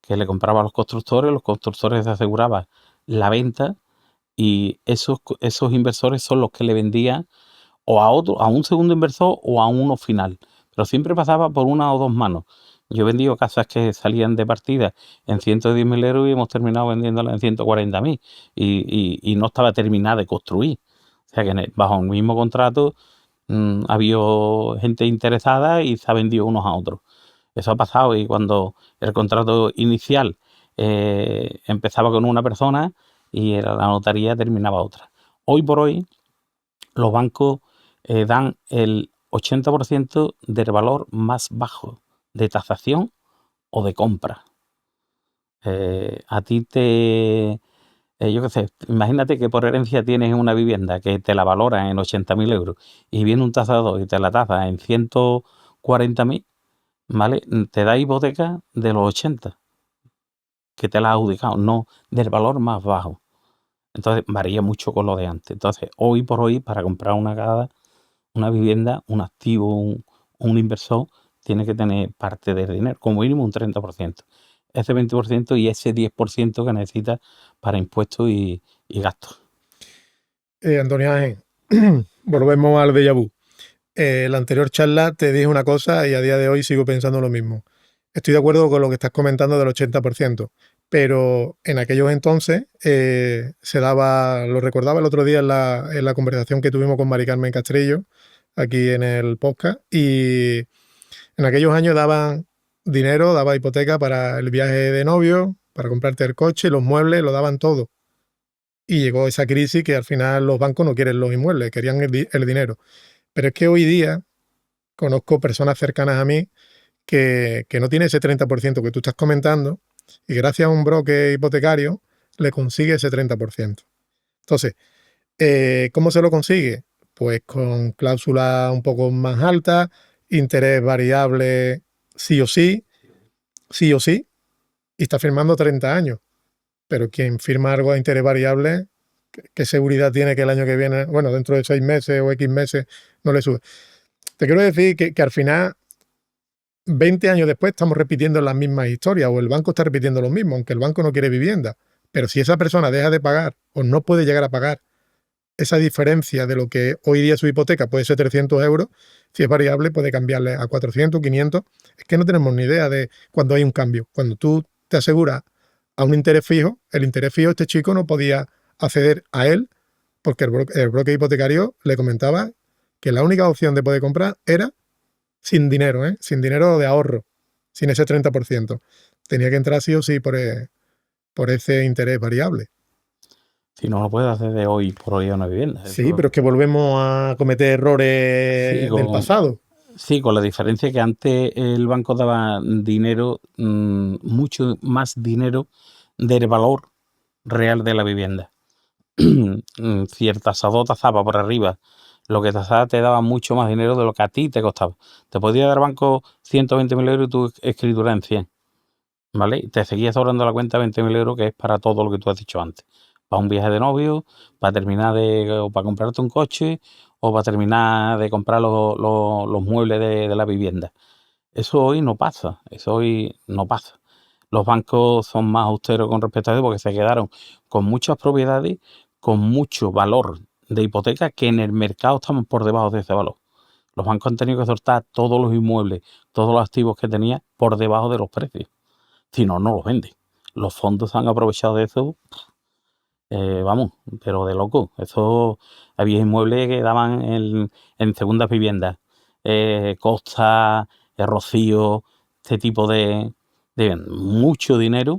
que le compraban a los constructores se aseguraban la venta y esos inversores son los que le vendían o a otro, a un segundo inversor o a uno final. Pero siempre pasaba por una o dos manos. Yo he vendido casas que salían de partida en 110.000 euros y hemos terminado vendiéndolas en 140.000 y no estaba terminada de construir. O sea que bajo el mismo contrato ha habido gente interesada y se ha vendido unos a otros. Eso ha pasado y cuando el contrato inicial empezaba con una persona y la notaría terminaba otra. Hoy por hoy los bancos dan el 80% del valor más bajo de tasación o de compra. A ti yo qué sé, imagínate que por herencia tienes una vivienda que te la valora en 80.000 euros y viene un tasador y te la tasa en 140.000, ¿vale? Te da hipoteca de los 80 que te la ha adjudicado, no del valor más bajo. Entonces varía mucho con lo de antes. Entonces, hoy por hoy, para comprar una vivienda, un activo, un inversor, tiene que tener parte del dinero, como mínimo un 30%. Ese 20% y ese 10% que necesita para impuestos y gastos. Antonio Ángel, volvemos al déjà vu. La anterior charla te dije una cosa y a día de hoy sigo pensando lo mismo. Estoy de acuerdo con lo que estás comentando del 80%, pero en aquellos entonces se daba, lo recordaba el otro día en la conversación que tuvimos con Mari Carmen Castrillo, aquí en el podcast, y en aquellos años daban dinero, daba hipoteca para el viaje de novio, para comprarte el coche, los muebles, lo daban todo. Y llegó esa crisis que al final los bancos no quieren los inmuebles, querían el dinero. Pero es que hoy día conozco personas cercanas a mí que no tiene ese 30% que tú estás comentando y gracias a un broker hipotecario le consigue ese 30%. Entonces, ¿cómo se lo consigue? Pues con cláusulas un poco más altas, interés variable sí o sí, y está firmando 30 años. Pero quien firma algo a interés variable, ¿qué seguridad tiene que el año que viene, bueno, dentro de 6 meses o X meses, no le sube? Te quiero decir que al final 20 años después estamos repitiendo las mismas historias o el banco está repitiendo lo mismo, aunque el banco no quiere vivienda. Pero si esa persona deja de pagar o no puede llegar a pagar esa diferencia de lo que hoy día su hipoteca puede ser 300 euros, si es variable puede cambiarle a 400, 500. Es que no tenemos ni idea de cuando hay un cambio. Cuando tú te aseguras a un interés fijo, el interés fijo este chico no podía acceder a él porque el broker hipotecario le comentaba que la única opción de poder comprar era sin dinero, sin dinero de ahorro, sin ese 30%. Tenía que entrar sí o sí por ese interés variable. Si no lo puedes hacer de hoy por hoy a una vivienda. Sí, pero es que volvemos a cometer errores del pasado. Sí, con la diferencia que antes el banco daba dinero, mucho más dinero del valor real de la vivienda. Si el tasador tasaba por arriba, lo que tasaba te daba mucho más dinero de lo que a ti te costaba. Te podía dar banco 120.000 euros y tu escritura en 100, ¿vale? Y te seguía sobrando la cuenta 20.000 euros, que es para todo lo que tú has dicho antes. Para un viaje de novio, para terminar o para comprarte un coche, o para terminar de comprar los muebles de la vivienda. Eso hoy no pasa, Los bancos son más austeros con respecto a eso porque se quedaron con muchas propiedades, con mucho valor de hipoteca que en el mercado estamos por debajo de ese valor. Los bancos han tenido que soltar todos los inmuebles, todos los activos que tenía por debajo de los precios. Si no, no los venden. Los fondos han aprovechado de eso, vamos, pero de loco. Eso, había inmuebles que daban en segundas viviendas, Costa, Rocío, este tipo de mucho dinero,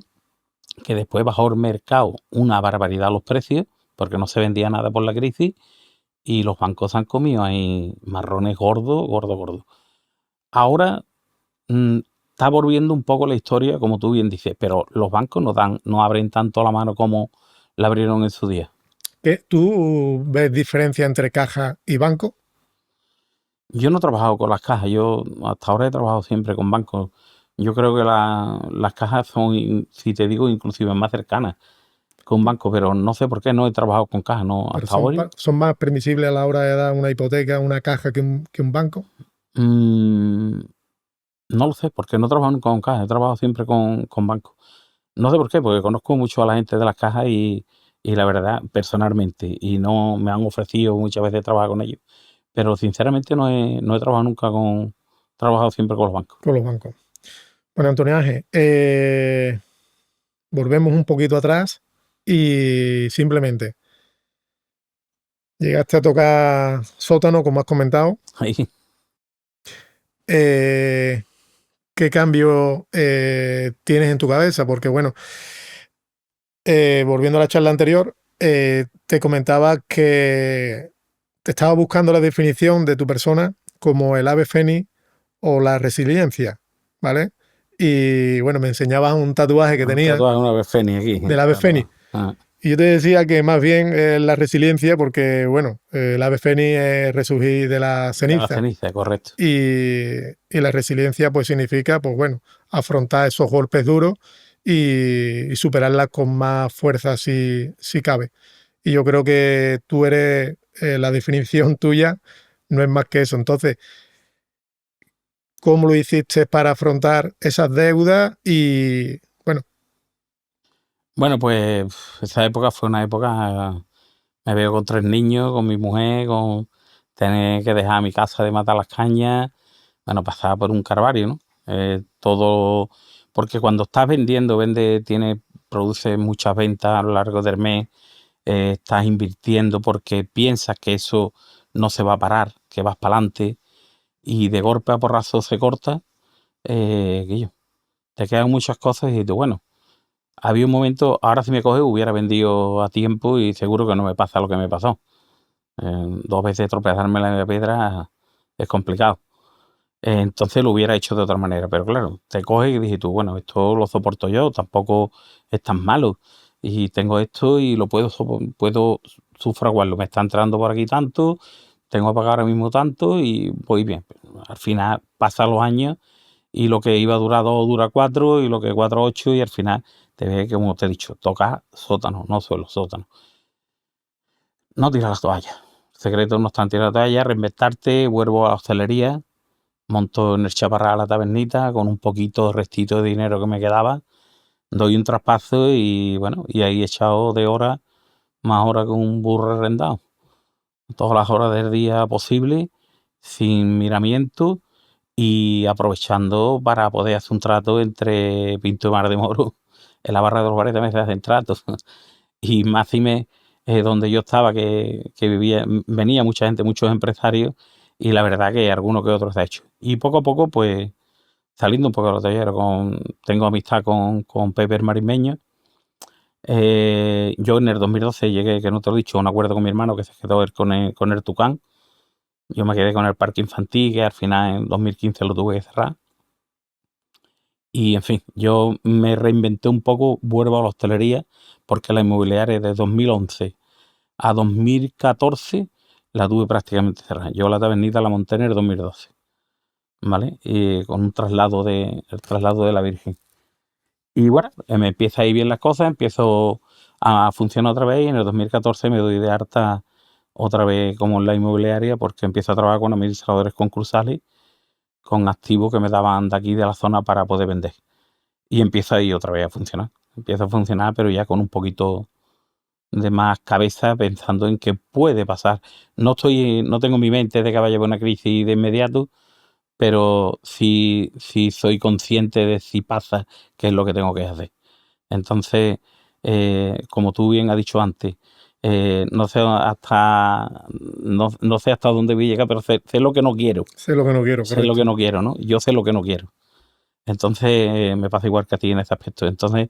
que después bajó el mercado una barbaridad los precios, porque no se vendía nada por la crisis, y los bancos han comido ahí marrones gordos. Ahora está volviendo un poco la historia, como tú bien dices, pero los bancos no abren tanto la mano como la abrieron en su día. ¿Tú ves diferencia entre caja y banco? Yo no he trabajado con las cajas, yo hasta ahora he trabajado siempre con bancos. Yo creo que las cajas son, si te digo, inclusive más cercanas que un banco, pero no sé por qué no he trabajado con cajas, no, Pero hasta ahora. ¿son más permisibles a la hora de dar una hipoteca, una caja que un banco? Mm, No lo sé, porque no trabajo nunca con cajas, he trabajado siempre con bancos. No sé por qué, porque conozco mucho a la gente de las cajas y la verdad, personalmente, y no me han ofrecido muchas veces trabajar con ellos. Pero sinceramente no he trabajado nunca he trabajado siempre con los bancos. con los bancos. Bueno, Antonio Ángel, volvemos un poquito atrás y simplemente llegaste a tocar sótano, como has comentado. Ahí, Eh, ¿Qué cambio tienes en tu cabeza? Porque bueno, volviendo a la charla anterior, te comentaba que te estaba buscando la definición de tu persona como el ave fénix o la resiliencia, ¿vale? Y bueno, me enseñabas un tatuaje que un tenía tatuaje una vez Feni aquí. del ave fénix. Tatuado. Ah, Y yo te decía que más bien la resiliencia, porque bueno, el ave fénix es resurgir de la de la ceniza. ceniza, correcto. Y la resiliencia pues significa, pues bueno, afrontar esos golpes duros y superarlas con más fuerza si cabe. Y yo creo que tú eres, la definición tuya no es más que eso. Entonces, ¿cómo lo hiciste para afrontar esas deudas? Y bueno, Bueno, pues esa época fue una época, me veo con 3 niños, con mi mujer, con tener que dejar mi casa de matar las cañas. Bueno, pasaba por un calvario, ¿no? Todo, porque cuando estás vendiendo, produce muchas ventas a lo largo del mes, estás invirtiendo porque piensas que eso no se va a parar, que vas para adelante y de golpe a porrazo se corta, Guillo, te quedan muchas cosas y dices, bueno, había un momento, ahora si me coge hubiera vendido a tiempo y seguro que no me pasa lo que me pasó. 2 veces tropezarme en la piedra es complicado. Entonces lo hubiera hecho de otra manera, pero claro, te coge y dices tú, bueno, esto lo soporto yo, tampoco es tan malo. Y tengo esto y lo puedo sufraguarlo. Me está entrando por aquí tanto, tengo que pagar ahora mismo tanto y voy bien. Al final pasan los años y lo que iba a durar 2 dura 4 y lo que 4 8 y al final te ves que, como te he dicho, toca sótano, no suelo, sótano. No tirar las toallas. El secreto no está en tirar la toalla, reinventarte, vuelvo a la hostelería, monto en el Chaparral la tabernita con un poquito restito de dinero que me quedaba, doy un traspaso y bueno, y ahí he echado de horas, más horas que un burro arrendado. Todas las horas del día posible, sin miramiento y aprovechando para poder hacer un trato entre Pinto y Mar de Moro. En la barra de los bares también se hacen tratos. Y máxime donde yo estaba, que venía mucha gente, muchos empresarios, y la verdad que alguno que otro se ha hecho. Y poco a poco, pues, saliendo un poco de los talleres, tengo amistad con Pepe el Marismeño. Yo en el 2012 llegué, que no te lo he dicho, a un acuerdo con mi hermano que se quedó él con el Tucán. Yo me quedé con el parque infantil, que al final en 2015 lo tuve que cerrar. Y en fin, yo me reinventé un poco, vuelvo a la hostelería, porque la inmobiliaria de 2011 a 2014 la tuve prácticamente cerrada. Yo la tabernita la monté en el 2012, ¿vale? Y con el traslado de la Virgen. Y bueno, me empieza a ir bien las cosas, empiezo a funcionar otra vez y en el 2014 me doy de harta otra vez como en la inmobiliaria porque empiezo a trabajar con administradores concursales con activos que me daban de aquí de la zona para poder vender. Y empieza ahí otra vez a funcionar. Empieza a funcionar, pero ya con un poquito de más cabeza pensando en qué puede pasar. No tengo en mi mente de que vaya a haber una crisis de inmediato, pero sí soy consciente de si pasa, qué es lo que tengo que hacer. Entonces, como tú bien has dicho antes, no sé hasta dónde voy a llegar, pero sé lo que no quiero. sé lo que no quiero, Sé lo correcto. que no quiero, ¿no? Yo sé lo que no quiero. Entonces, me pasa igual que a ti en ese aspecto. Entonces,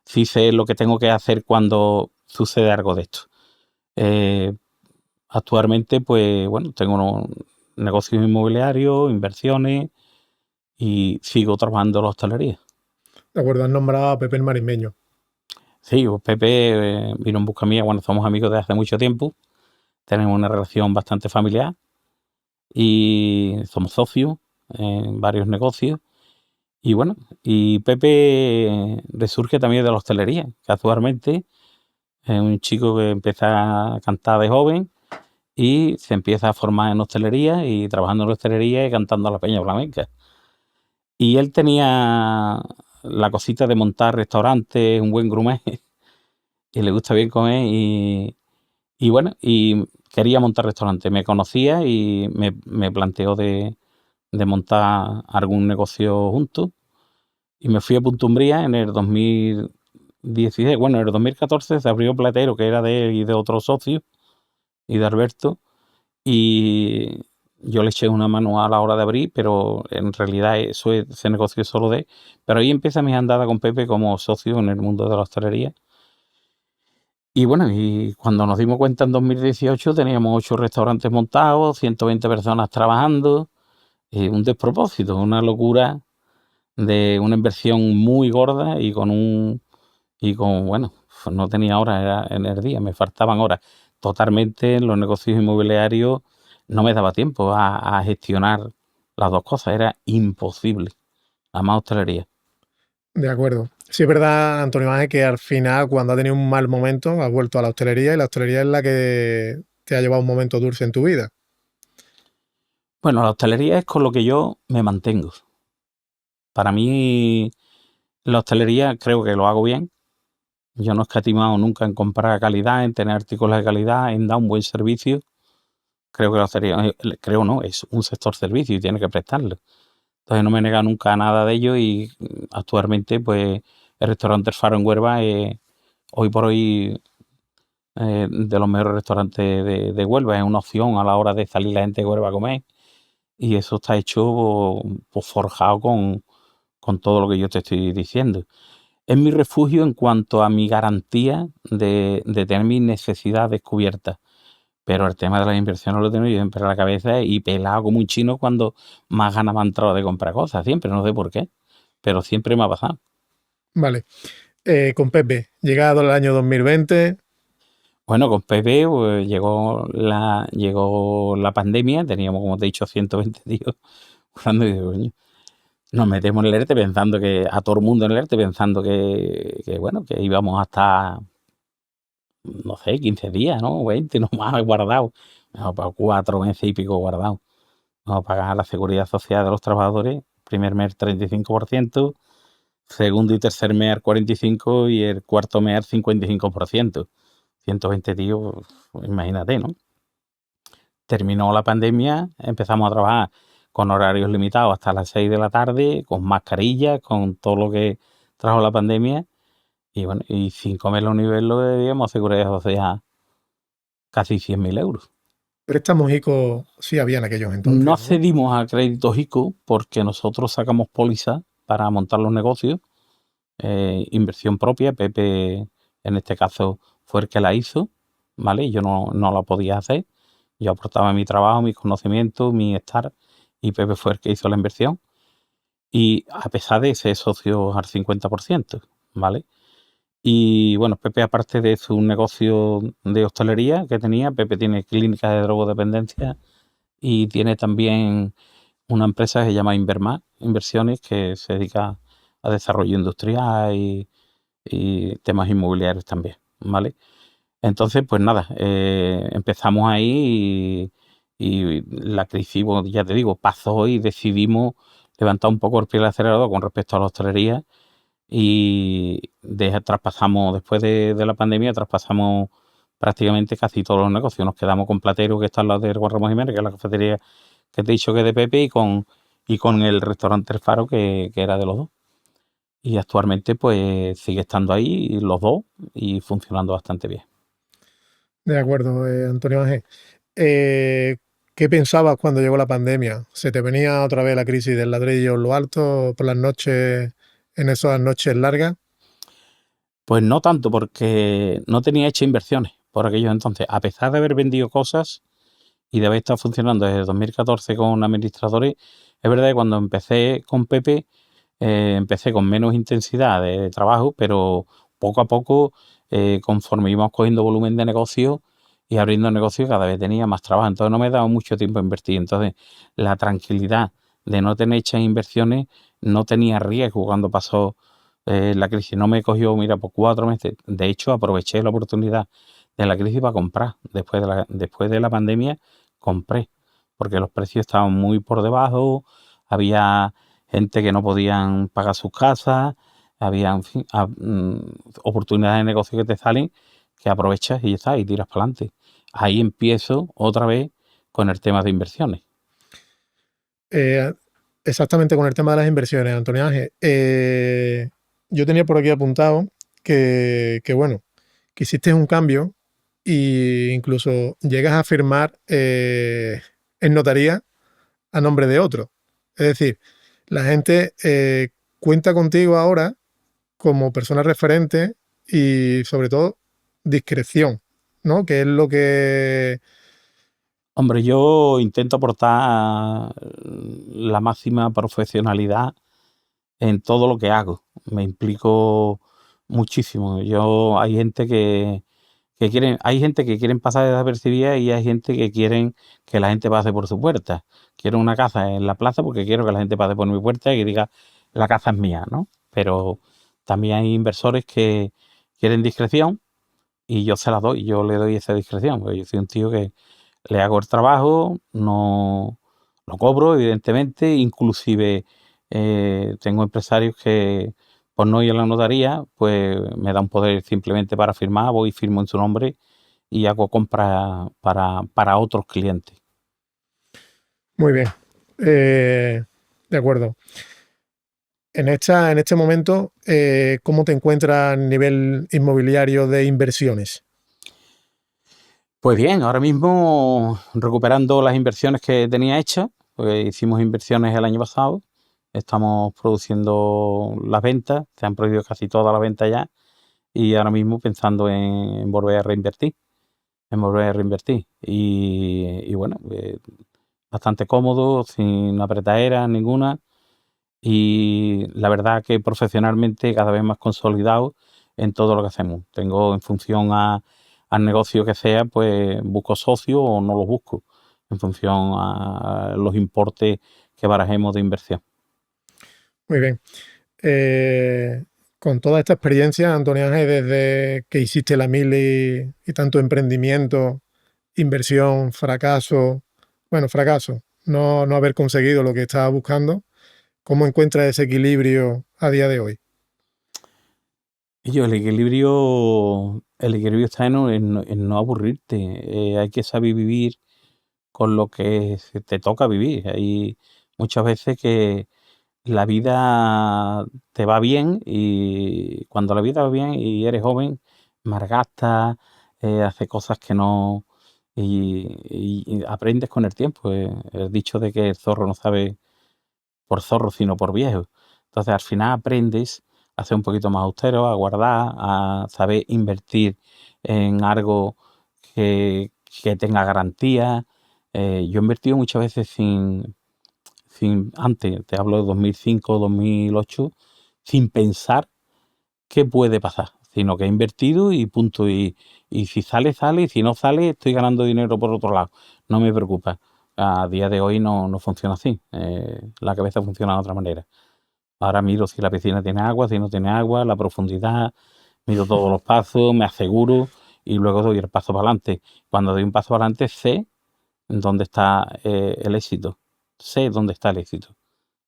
sí sé lo que tengo que hacer cuando sucede algo de esto. Eh, Actualmente, pues bueno, tengo unos negocios inmobiliarios, inversiones y sigo trabajando en la hostelería. De acuerdo, has nombrado a Pepe el Marismeño. Sí, pues Pepe vino en busca mía cuando somos amigos desde hace mucho tiempo. Tenemos una relación bastante familiar y somos socios en varios negocios. Y bueno, y Pepe resurge también de la hostelería, casualmente. Es un chico que empieza a cantar de joven y se empieza a formar en hostelería y trabajando en hostelería y cantando a la peña flamenca. Y él tenía la cosita de montar restaurantes, un buen gourmet, y le gusta bien comer y bueno, y quería montar restaurante. Me conocía y me planteó de montar algún negocio juntos. Y me fui a Punta Umbría en el 2016. Bueno, en el 2014 se abrió Platero, que era de él y de otro socio, y de Alberto. Y yo le eché una mano a la hora de abrir, pero en realidad ese negocio es solo de él. Pero ahí empieza mi andada con Pepe como socio en el mundo de la hostelería. Y bueno, y cuando nos dimos cuenta en 2018 teníamos 8 restaurantes montados, 120 personas trabajando, un despropósito, una locura de una inversión muy gorda bueno, no tenía horas en el día, me faltaban horas. Totalmente en los negocios inmobiliarios no me daba tiempo a gestionar las dos cosas, era imposible, la más hostelería. De acuerdo. Sí, es verdad, Antonio Ángel, que al final, cuando has tenido un mal momento, has vuelto a la hostelería y la hostelería es la que te ha llevado un momento dulce en tu vida. Bueno, la hostelería es con lo que yo me mantengo. Para mí, la hostelería creo que lo hago bien. Yo no he escatimado nunca en comprar calidad, en tener artículos de calidad, en dar un buen servicio. Creo que la hostelería, creo no, es un sector servicio y tiene que prestarlo. Entonces no me he negado nunca a nada de ello y actualmente pues el restaurante El Faro en Huelva es hoy por hoy de los mejores restaurantes de Huelva. Es una opción a la hora de salir la gente de Huelva a comer y eso está hecho pues, forjado con todo lo que yo te estoy diciendo. Es mi refugio en cuanto a mi garantía de tener mis necesidades cubiertas. Pero el tema de las inversiones lo tengo yo siempre en la cabeza y pelado como un chino cuando más ganas me han entrado de comprar cosas. Siempre, no sé por qué, pero siempre me ha pasado. Vale. Con Pepe, llegado el año 2020. Bueno, con Pepe pues, llegó la pandemia, teníamos, como te he dicho, 120 tíos currando y digo, coño, nos metemos en el ERTE pensando que, a todo el mundo en el ERTE pensando bueno, que íbamos hasta, no sé, 15 días, ¿no? 20, no más guardados. Para 4 meses y pico guardados. Vamos a pagar la seguridad social de los trabajadores, primer mes 35%, segundo y tercer mes al 45% y el cuarto mes al 55%. 120 tíos, pues, imagínate, ¿no? Terminó la pandemia, empezamos a trabajar con horarios limitados hasta las 6 de la tarde, con mascarillas, con todo lo que trajo la pandemia. Y bueno, y sin comer los niveles lo debíamos seguridad social casi 100.000 euros. Préstamos ICO sí había en aquellos No entonces, ¿no? accedimos a créditos ICO porque nosotros sacamos póliza para montar los negocios, inversión propia. Pepe, en este caso, fue el que la hizo, ¿vale? Yo no la podía hacer. Yo aportaba mi trabajo, mis conocimientos, mi estar, y Pepe fue el que hizo la inversión. Y a pesar de ser socio al 50%, ¿vale? Y bueno, Pepe, aparte de su negocio de hostelería que tenía, Pepe tiene clínicas de drogodependencia y tiene también una empresa que se llama Invermar Inversiones, que se dedica a desarrollo industrial y temas inmobiliarios también, ¿vale? Entonces, pues nada, empezamos ahí y la crisis, bueno, ya te digo, pasó y decidimos levantar un poco el pie del acelerador con respecto a la hostelería y traspasamos, después de la pandemia, traspasamos prácticamente casi todos los negocios. Nos quedamos con Platero, que está al lado de Juan Ramos Jiménez, que es la cafetería que te he dicho que es de Pepe, y con el restaurante El Faro, que era de los dos. Y actualmente pues sigue estando ahí los dos y funcionando bastante bien. De acuerdo, Antonio Ángel. Eh, ¿Qué pensabas cuando llegó la pandemia? ¿Se te venía otra vez la crisis del ladrillo en lo alto por las noches, en esas noches largas? Pues no tanto, porque no tenía hecho inversiones por aquellos entonces. A pesar de haber vendido cosas y de haber estado funcionando desde 2014 con administradores, es verdad que cuando empecé con Pepe, empecé con menos intensidad de trabajo, pero poco a poco, conforme íbamos cogiendo volumen de negocio y abriendo negocio, cada vez tenía más trabajo. Entonces no me daba mucho tiempo a invertir. Entonces la tranquilidad de no tener hechas inversiones no tenía riesgo cuando pasó la crisis. No me cogió, mira, por 4 meses. De hecho, aproveché la oportunidad de la crisis para comprar. Después de la pandemia compré, porque los precios estaban muy por debajo, había gente que no podían pagar sus casas, había, en fin, oportunidades de negocio que te salen, que aprovechas y ya está, y tiras para adelante. Ahí empiezo otra vez con el tema de inversiones. Eh, Exactamente con el tema de las inversiones, Antonio Ángel. Yo tenía por aquí apuntado que, bueno, que hiciste un cambio e incluso llegas a firmar en notaría a nombre de otro. Es decir, la gente cuenta contigo ahora como persona referente y sobre todo discreción, ¿no? Que es lo que... Hombre, yo intento aportar la máxima profesionalidad en todo lo que hago. Me implico muchísimo. Hay gente hay gente que quieren pasar desapercibida y hay gente que quieren que la gente pase por su puerta. Quiero una casa en la plaza porque quiero que la gente pase por mi puerta y que diga la casa es mía, ¿no? Pero también hay inversores que quieren discreción y yo se las doy, yo le doy esa discreción, porque yo soy un tío que le hago el trabajo, no lo cobro, evidentemente, inclusive tengo empresarios que por no ir a la notaría, pues me dan poder simplemente para firmar, voy y firmo en su nombre y hago compras para otros clientes. Muy bien. De acuerdo. En este momento, ¿cómo te encuentras a nivel inmobiliario de inversiones? Pues bien, ahora mismo recuperando las inversiones que tenía hechas, pues hicimos inversiones el año pasado, estamos produciendo las ventas, se han producido casi todas las ventas ya y ahora mismo pensando en volver a reinvertir, Y bueno, bastante cómodo, sin apretadera ninguna y la verdad que profesionalmente cada vez más consolidado en todo lo que hacemos. Tengo en función al negocio que sea, pues busco socios o no los busco, en función a los importes que barajemos de inversión. Muy bien. Eh, con toda esta experiencia, Antonio Ángel, desde que hiciste la mili y tanto emprendimiento, inversión, fracaso, bueno, fracaso, no haber conseguido lo que estaba buscando, ¿cómo encuentras ese equilibrio a día de hoy? Y yo, el equilibrio está en no aburrirte. Hay que saber vivir con lo que se te toca vivir. Hay muchas veces que la vida te va bien y cuando la vida va bien y eres joven, malgastas, haces cosas que no... Y aprendes con el tiempo. El dicho de que el zorro no sabe por zorro, sino por viejo. Entonces al final aprendes a ser un poquito más austero, a guardar, a saber invertir en algo que tenga garantía. Yo he invertido muchas veces antes, te hablo de 2005, 2008, sin pensar qué puede pasar, sino que he invertido y punto. Y si sale, sale, y si no sale, estoy ganando dinero por otro lado. No me preocupa. A día de hoy no funciona así. La cabeza funciona de otra manera. Ahora miro si la piscina tiene agua, si no tiene agua, la profundidad, miro todos los pasos, me aseguro y luego doy el paso para adelante. Cuando doy un paso para adelante sé dónde está el éxito. Sé dónde está el éxito.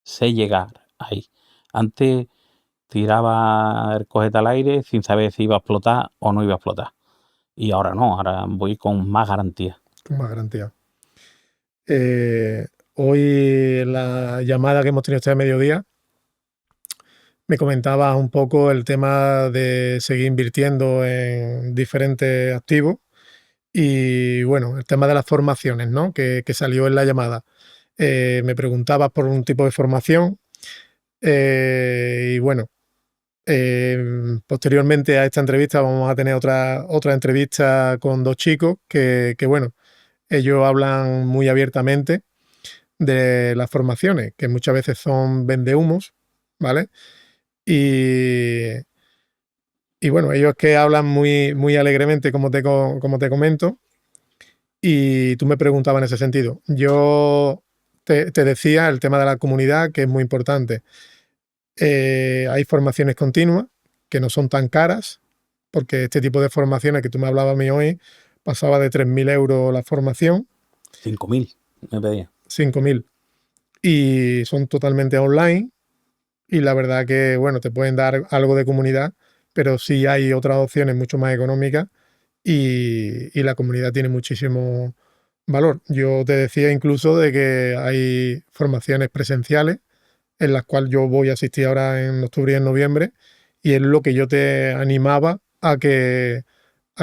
Sé llegar ahí. Antes tiraba el cohete al aire sin saber si iba a explotar o no iba a explotar. Y ahora no, ahora voy con más garantía. Con más garantía. Hoy en la llamada que hemos tenido este mediodía, me comentabas un poco el tema de seguir invirtiendo en diferentes activos y bueno, el tema de las formaciones, ¿no? Que salió en la llamada. Me preguntabas por un tipo de formación y bueno, posteriormente a esta entrevista vamos a tener otra entrevista con dos chicos que bueno, ellos hablan muy abiertamente de las formaciones, que muchas veces son vendehumos, ¿vale? Y, y bueno, ellos que hablan muy alegremente, como te comento, y tú me preguntabas en ese sentido. Yo te decía el tema de la comunidad, que es muy importante. Hay formaciones continuas que no son tan caras, porque este tipo de formaciones que tú me hablabas a mí hoy pasaba de 3.000 euros la formación, 5.000 me pedía. 5.000. y son totalmente online. Y la verdad que, bueno, te pueden dar algo de comunidad, pero sí hay otras opciones mucho más económicas y la comunidad tiene muchísimo valor. Yo te decía incluso de que hay formaciones presenciales en las cuales yo voy a asistir ahora en octubre y en noviembre y es lo que yo te animaba a que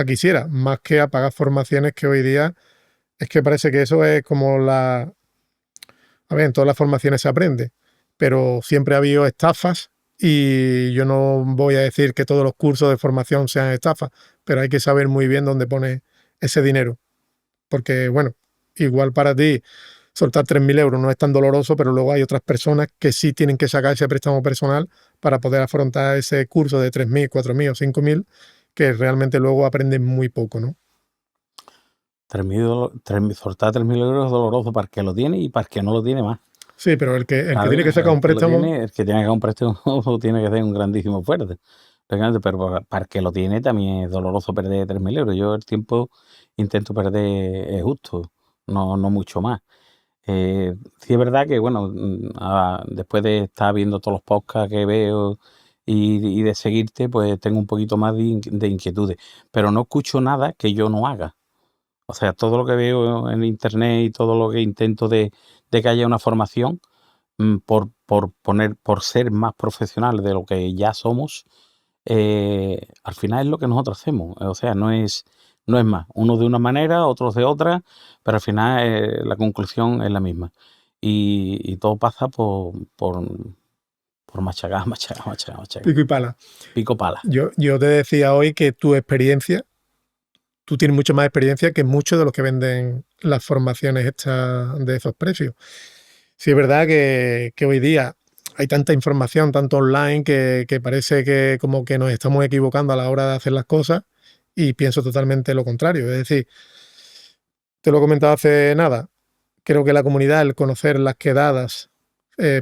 hicieras, más que a pagar formaciones que hoy día es que parece que eso es como la... A ver, en todas las formaciones se aprende, pero siempre ha habido estafas y yo no voy a decir que todos los cursos de formación sean estafas, pero hay que saber muy bien dónde pone ese dinero. Porque, bueno, igual para ti soltar 3.000 euros no es tan doloroso, pero luego hay otras personas que sí tienen que sacar ese préstamo personal para poder afrontar ese curso de 3.000, 4.000 o 5.000, que realmente luego aprenden muy poco, ¿no? 3.000 soltar 3.000 euros es doloroso para el que lo tiene y para el que no lo tiene más. Sí, pero el que tiene ¿Sabes? que sacar un El que lo préstamo, tiene, el que tiene que comprar este tiene que ser un grandísimo fuerte. Lógicamente, pero para el que lo tiene también es doloroso perder 3.000 euros. Yo el tiempo intento perder justo, no mucho más. Sí es verdad que, bueno, después de estar viendo todos los podcasts que veo y de seguirte, pues tengo un poquito más de inquietudes. Pero no escucho nada que yo no haga. O sea, todo lo que veo en internet y todo lo que intento de que haya una formación, por ser más profesional de lo que ya somos, al final es lo que nosotros hacemos. O sea, no es más. Unos de una manera, otros de otra, pero al final la conclusión es la misma. Y todo pasa por machacar, machacar, machacar, machacar. pico y pala. Pico pala. Yo te decía hoy que tu experiencia, tú tienes mucha más experiencia que muchos de los que venden las formaciones estas de esos precios. Sí, es verdad que hoy día hay tanta información, tanto online, que parece que como que nos estamos equivocando a la hora de hacer las cosas y pienso totalmente lo contrario. Es decir, te lo he comentado hace nada, creo que la comunidad, el conocer las quedadas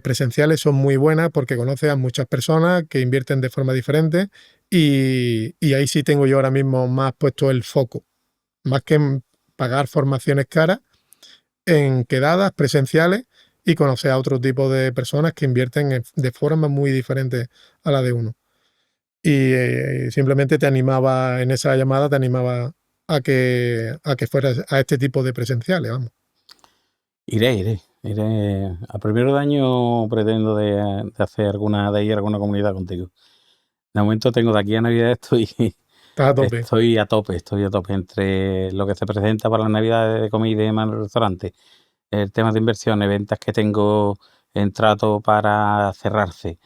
presenciales son muy buenas porque conoces a muchas personas que invierten de forma diferente y ahí sí tengo yo ahora mismo más puesto el foco, más que en pagar formaciones caras, en quedadas presenciales y conocer a otro tipo de personas que invierten de forma muy diferente a la de uno. Y simplemente te animaba en esa llamada, te animaba a que fueras a este tipo de presenciales, vamos. Iré. A primero de año pretendo de hacer de ir a alguna comunidad contigo. De momento tengo de aquí a Navidad Estás a tope. estoy a tope entre lo que se presenta para las Navidades de comida y demás en el restaurante, el tema de inversiones, ventas que tengo en trato para cerrarse,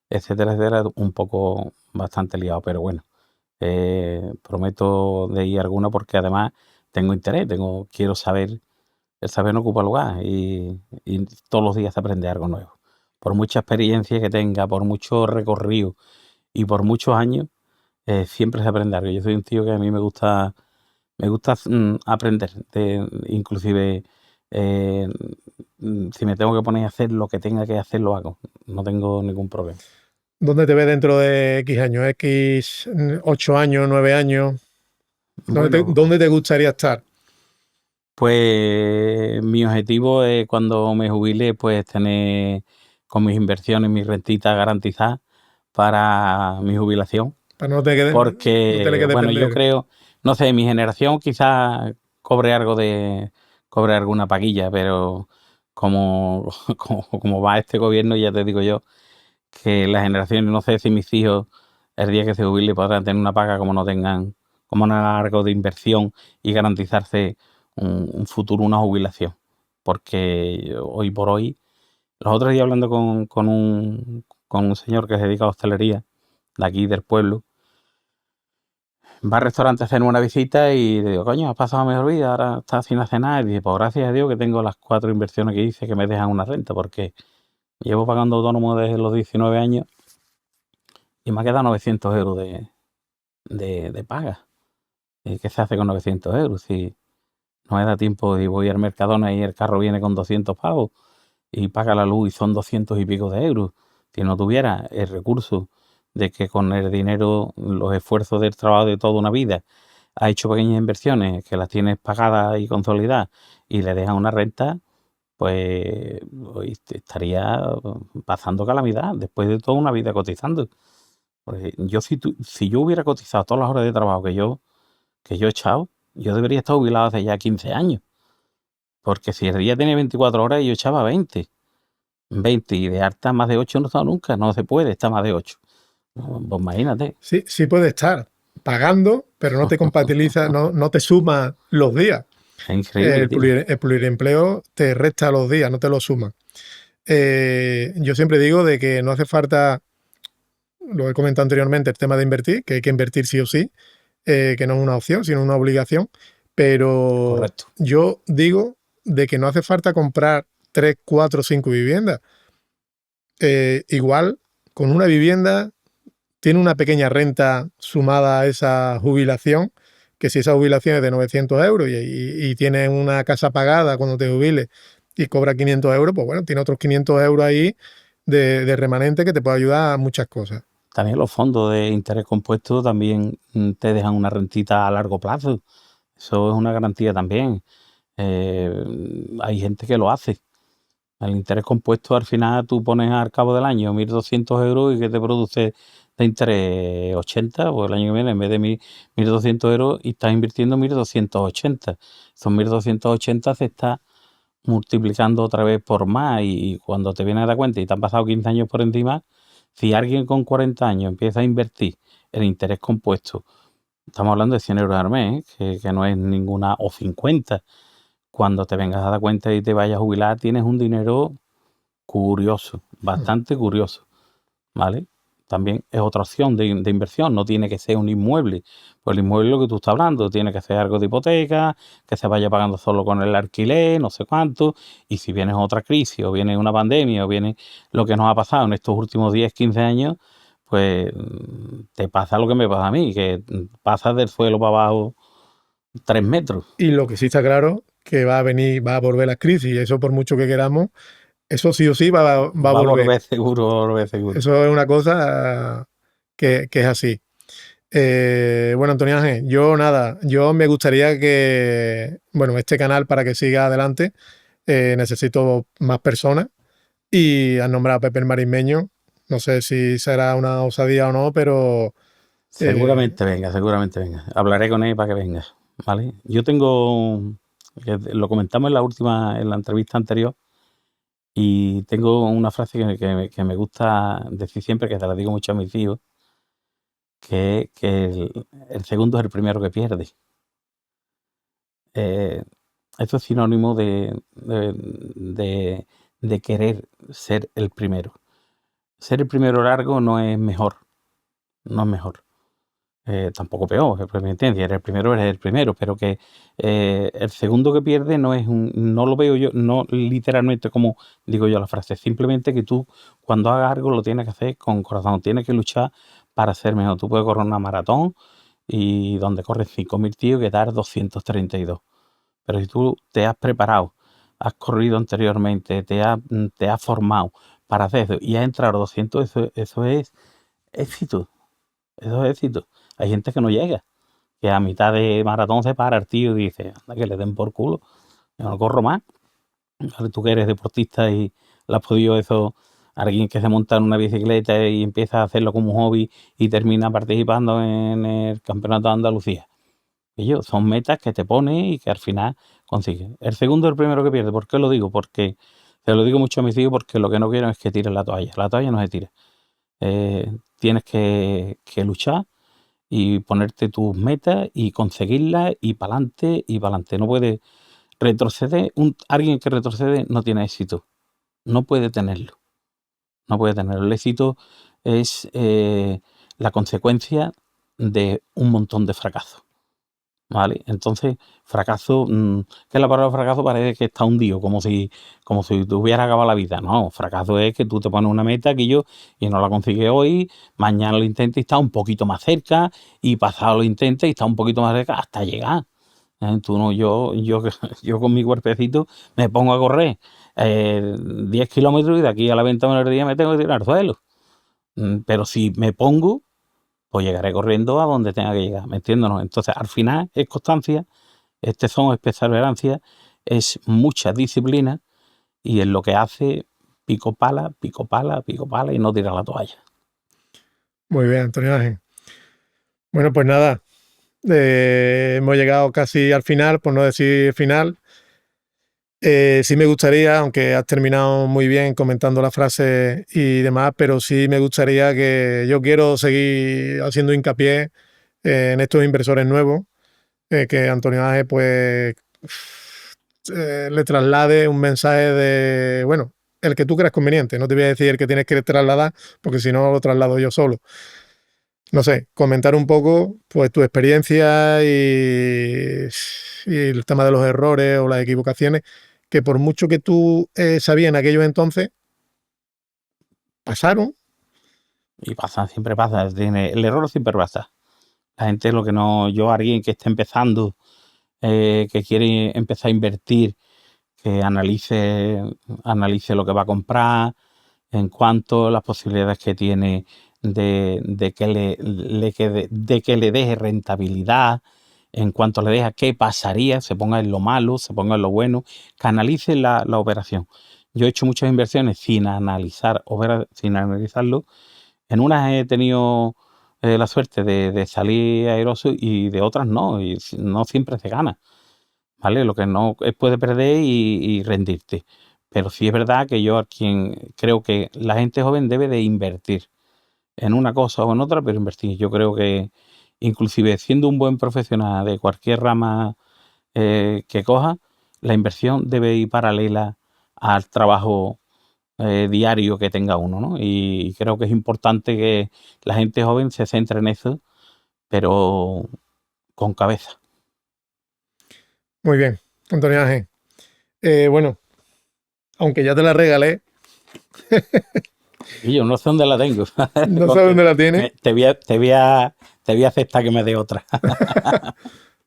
etcétera, etcétera, un poco bastante liado, pero bueno, prometo de ir a alguna porque además tengo interés, quiero saber, el saber no ocupa lugar y todos los días se aprende algo nuevo. Por mucha experiencia que tenga, por mucho recorrido y por muchos años, siempre se aprende algo. Yo soy un tío que a mí me gusta aprender, inclusive eh, si me tengo que poner a hacer lo que tenga que hacer, lo hago. No tengo ningún problema. ¿Dónde te ves dentro de X años? ¿X 8 años, 9 años? ¿Dónde te, Bueno, dónde te gustaría estar? pues mi objetivo es cuando me jubile, pues tener con mis inversiones, mis rentitas garantizadas para mi jubilación. Para no tener Porque, que bueno, yo depender. creo, no sé, mi generación quizás cobre alguna paguilla, pero como va este gobierno, ya te digo yo, que las generaciones, no sé si mis hijos, el día que se jubile, podrán tener una paga como no hagan algo de inversión y garantizarse un futuro, una jubilación. Porque hoy por hoy, los otros días hablando con un señor que se dedica a hostelería, de aquí del pueblo, va al restaurante a hacer una visita y le digo, coño, has pasado mejor vida, ahora estás sin hacer nada. Y dice, pues gracias a Dios que tengo las 4 inversiones que hice que me dejan una renta, porque llevo pagando autónomo desde los 19 años y me ha quedado 900 euros de paga. ¿Y qué se hace con 900 euros? Si no me da tiempo y voy al Mercadona y el carro viene con 200 pavos y paga la luz y son 200 y pico de euros. Si no tuviera el recurso de que con el dinero, los esfuerzos del trabajo de toda una vida, ha hecho pequeñas inversiones que las tienes pagadas y consolidadas y le dejan una renta, pues hoy estaría pasando calamidad después de toda una vida cotizando. Pues yo si yo hubiera cotizado todas las horas de trabajo que yo he echado, yo debería estar jubilado hace ya 15 años. Porque si el día tenía 24 horas y yo echaba 20. 20 y de harta más de 8 no he estado nunca. No se puede estar más de 8. Pues imagínate. Sí, sí puede estar pagando, pero no te compatibiliza, no te suma los días. Es increíble, tío. El pluriempleo te resta los días, no te los suma. Yo siempre digo de que no hace falta, lo he comentado anteriormente, el tema de invertir, que hay que invertir sí o sí, que no es una opción, sino una obligación. Pero Correcto. yo digo de que no hace falta comprar 3, 4, 5 viviendas. Igual, con una vivienda tiene una pequeña renta sumada a esa jubilación, que si esa jubilación es de 900 euros y tienes una casa pagada cuando te jubiles y cobras 500 euros, pues bueno, tiene otros 500 euros ahí de remanente que te puede ayudar a muchas cosas. También los fondos de interés compuesto también te dejan una rentita a largo plazo. Eso es una garantía también. Hay gente que lo hace. El interés compuesto al final tú pones al cabo del año 1.200 euros y que te produce de interés 80, pues el año que viene en vez de 1.200 euros y estás invirtiendo 1.280. Son 1.280 se está multiplicando otra vez por más y cuando te vienes a dar cuenta y te han pasado 15 años por encima, si alguien con 40 años empieza a invertir en interés compuesto, estamos hablando de 100 euros al mes, que no es ninguna, o 50, cuando te vengas a dar cuenta y te vayas a jubilar, tienes un dinero curioso, bastante curioso, ¿vale? También es otra opción de inversión, no tiene que ser un inmueble. Pues el inmueble lo que tú estás hablando, tiene que ser algo de hipoteca, que se vaya pagando solo con el alquiler, no sé cuánto, y si viene otra crisis, o viene una pandemia, o viene lo que nos ha pasado en estos últimos 10, 15 años, pues te pasa lo que me pasa a mí, que pasas del suelo para abajo 3 metros. Y lo que sí está claro, que va a volver la crisis, y eso por mucho que queramos, eso sí o sí va a volver. Seguro, va a volver seguro. Eso es una cosa que es así. Bueno, Antonio Ángel, yo me gustaría que, bueno, este canal para que siga adelante, necesito más personas y has nombrado a Pepe el Marismeño, no sé si será una osadía o no, pero... Seguramente venga. Hablaré con él para que venga, ¿vale? Yo tengo, lo comentamos en la entrevista anterior, y tengo una frase que me gusta decir siempre, que te la digo mucho a mis hijos, que el segundo es el primero que pierde. Esto es sinónimo de querer ser el primero. Ser el primero largo no es mejor, tampoco peor, ¿me entiendes? Eres el primero, pero que el segundo que pierde no lo veo yo, no literalmente como digo yo la frase, simplemente que tú cuando hagas algo lo tienes que hacer con corazón, tienes que luchar para ser mejor. Tú puedes correr una maratón y donde corres 5.000 tíos que dar 232. Pero si tú te has preparado, has corrido anteriormente, te has formado para hacer eso y has entrado a 200, eso es éxito. Eso es éxito. Hay gente que no llega, que a mitad de maratón se para el tío y dice, anda, que le den por culo, yo no corro más. Tú que eres deportista y le has podido eso, alguien que se monta en una bicicleta y empieza a hacerlo como un hobby y termina participando en el Campeonato de Andalucía. Ellos son metas que te pones y que al final consigues. El segundo es el primero que pierde. ¿Por qué lo digo? Porque se lo digo mucho a mis hijos, porque lo que no quiero es que tires la toalla. La toalla no se tira. Tienes que luchar y ponerte tus metas y conseguirlas y para adelante y para adelante. No puedes retroceder. Alguien que retrocede no tiene éxito. No puede tenerlo. No puede tenerlo. El éxito es la consecuencia de un montón de fracasos. ¿Vale? Entonces, fracaso, que la palabra fracaso parece que está hundido, como si te hubiera acabado la vida. No, fracaso es que tú te pones una meta que y no la consigues hoy, mañana lo intentas y está un poquito más cerca, y pasado lo intentas y está un poquito más cerca hasta llegar. Tú no, yo con mi cuerpecito me pongo a correr 10 kilómetros y de aquí a la venta del día me tengo que tirar al suelo. Pero si me pongo, pues llegaré corriendo a donde tenga que llegar, ¿me entiendes? ¿No? Entonces, al final es constancia, es perseverancia, es mucha disciplina y en lo que hace pico pala y no tira la toalla. Muy bien, Antonio Ángel. Bueno, pues nada, hemos llegado casi al final, por no decir final. Sí me gustaría, aunque has terminado muy bien comentando la frase y demás, pero sí me gustaría que yo quiero seguir haciendo hincapié en estos inversores nuevos, que Antonio Ángel pues le traslade un mensaje de, bueno, el que tú creas conveniente. No te voy a decir el que tienes que trasladar, porque si no lo traslado yo solo. No sé, comentar un poco pues tu experiencia y el tema de los errores o las equivocaciones, que por mucho que tú sabías en aquellos entonces, pasaron. Y pasa, siempre pasa. El error siempre pasa. La gente, lo que no, yo, alguien que esté empezando, que quiere empezar a invertir, que analice lo que va a comprar, en cuanto a las posibilidades que tiene de que le deje rentabilidad, en cuanto le deja qué pasaría, se ponga en lo malo, se ponga en lo bueno, que analice la operación. Yo he hecho muchas inversiones sin analizarlo. En unas he tenido la suerte de salir airoso y de otras no, y no siempre se gana, ¿vale? Lo que no es puede perder y rendirte. Pero sí es verdad que yo, a quien creo que la gente joven debe de invertir en una cosa o en otra, pero invertir. Yo creo que inclusive siendo un buen profesional de cualquier rama que coja, la inversión debe ir paralela al trabajo diario que tenga uno, ¿no? Y creo que es importante que la gente joven se centre en eso, pero con cabeza. Muy bien, Antonio Ángel. Bueno, aunque ya te la regalé, Y yo no sé dónde la tengo. no sé dónde la tienes. Te voy a aceptar que me dé otra.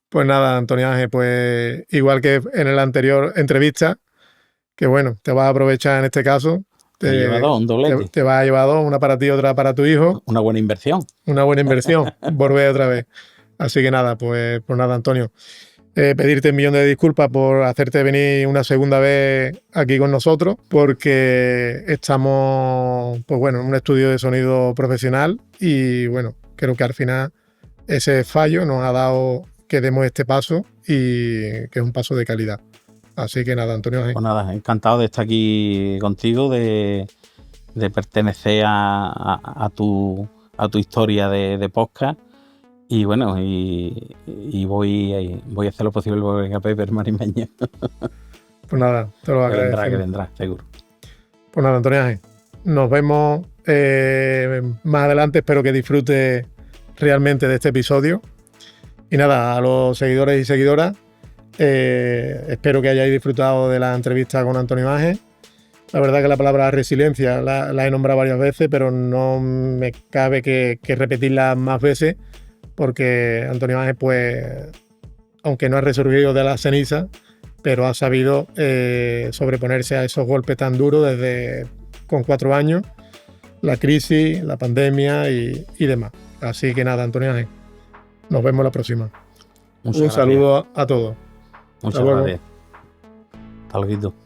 Pues nada, Antonio Ángel, pues igual que en la anterior entrevista, que bueno, te vas a aprovechar en este caso. Me lleva dos, un doblete. Te vas a llevar dos, una para ti y otra para tu hijo. Una buena inversión. Una buena inversión, volver otra vez. Así que nada, pues nada, Antonio. Pedirte un millón de disculpas por hacerte venir una segunda vez aquí con nosotros, porque estamos, pues bueno, en un estudio de sonido profesional y bueno, creo que al final ese fallo nos ha dado que demos este paso y que es un paso de calidad. Así que nada, Antonio. Pues nada, encantado de estar aquí contigo, de pertenecer a tu historia de podcast. Y bueno, y voy a hacer lo posible por venir a Paper Marimeño. Pues nada, te lo agradezco. Que vendrá, seguro. Pues nada, Antonio Ángel, nos vemos más adelante. Espero que disfrutes realmente de este episodio. Y nada, a los seguidores y seguidoras, espero que hayáis disfrutado de la entrevista con Antonio Ángel. La verdad que la palabra resiliencia la he nombrado varias veces, pero no me cabe que repetirla más veces, porque Antonio Ángel, pues, aunque no ha resurgido de la ceniza, pero ha sabido sobreponerse a esos golpes tan duros desde con 4 años, la crisis, la pandemia y demás. Así que nada, Antonio Ángel, nos vemos la próxima. Un saludo a todos. Muchas gracias. Hasta luego.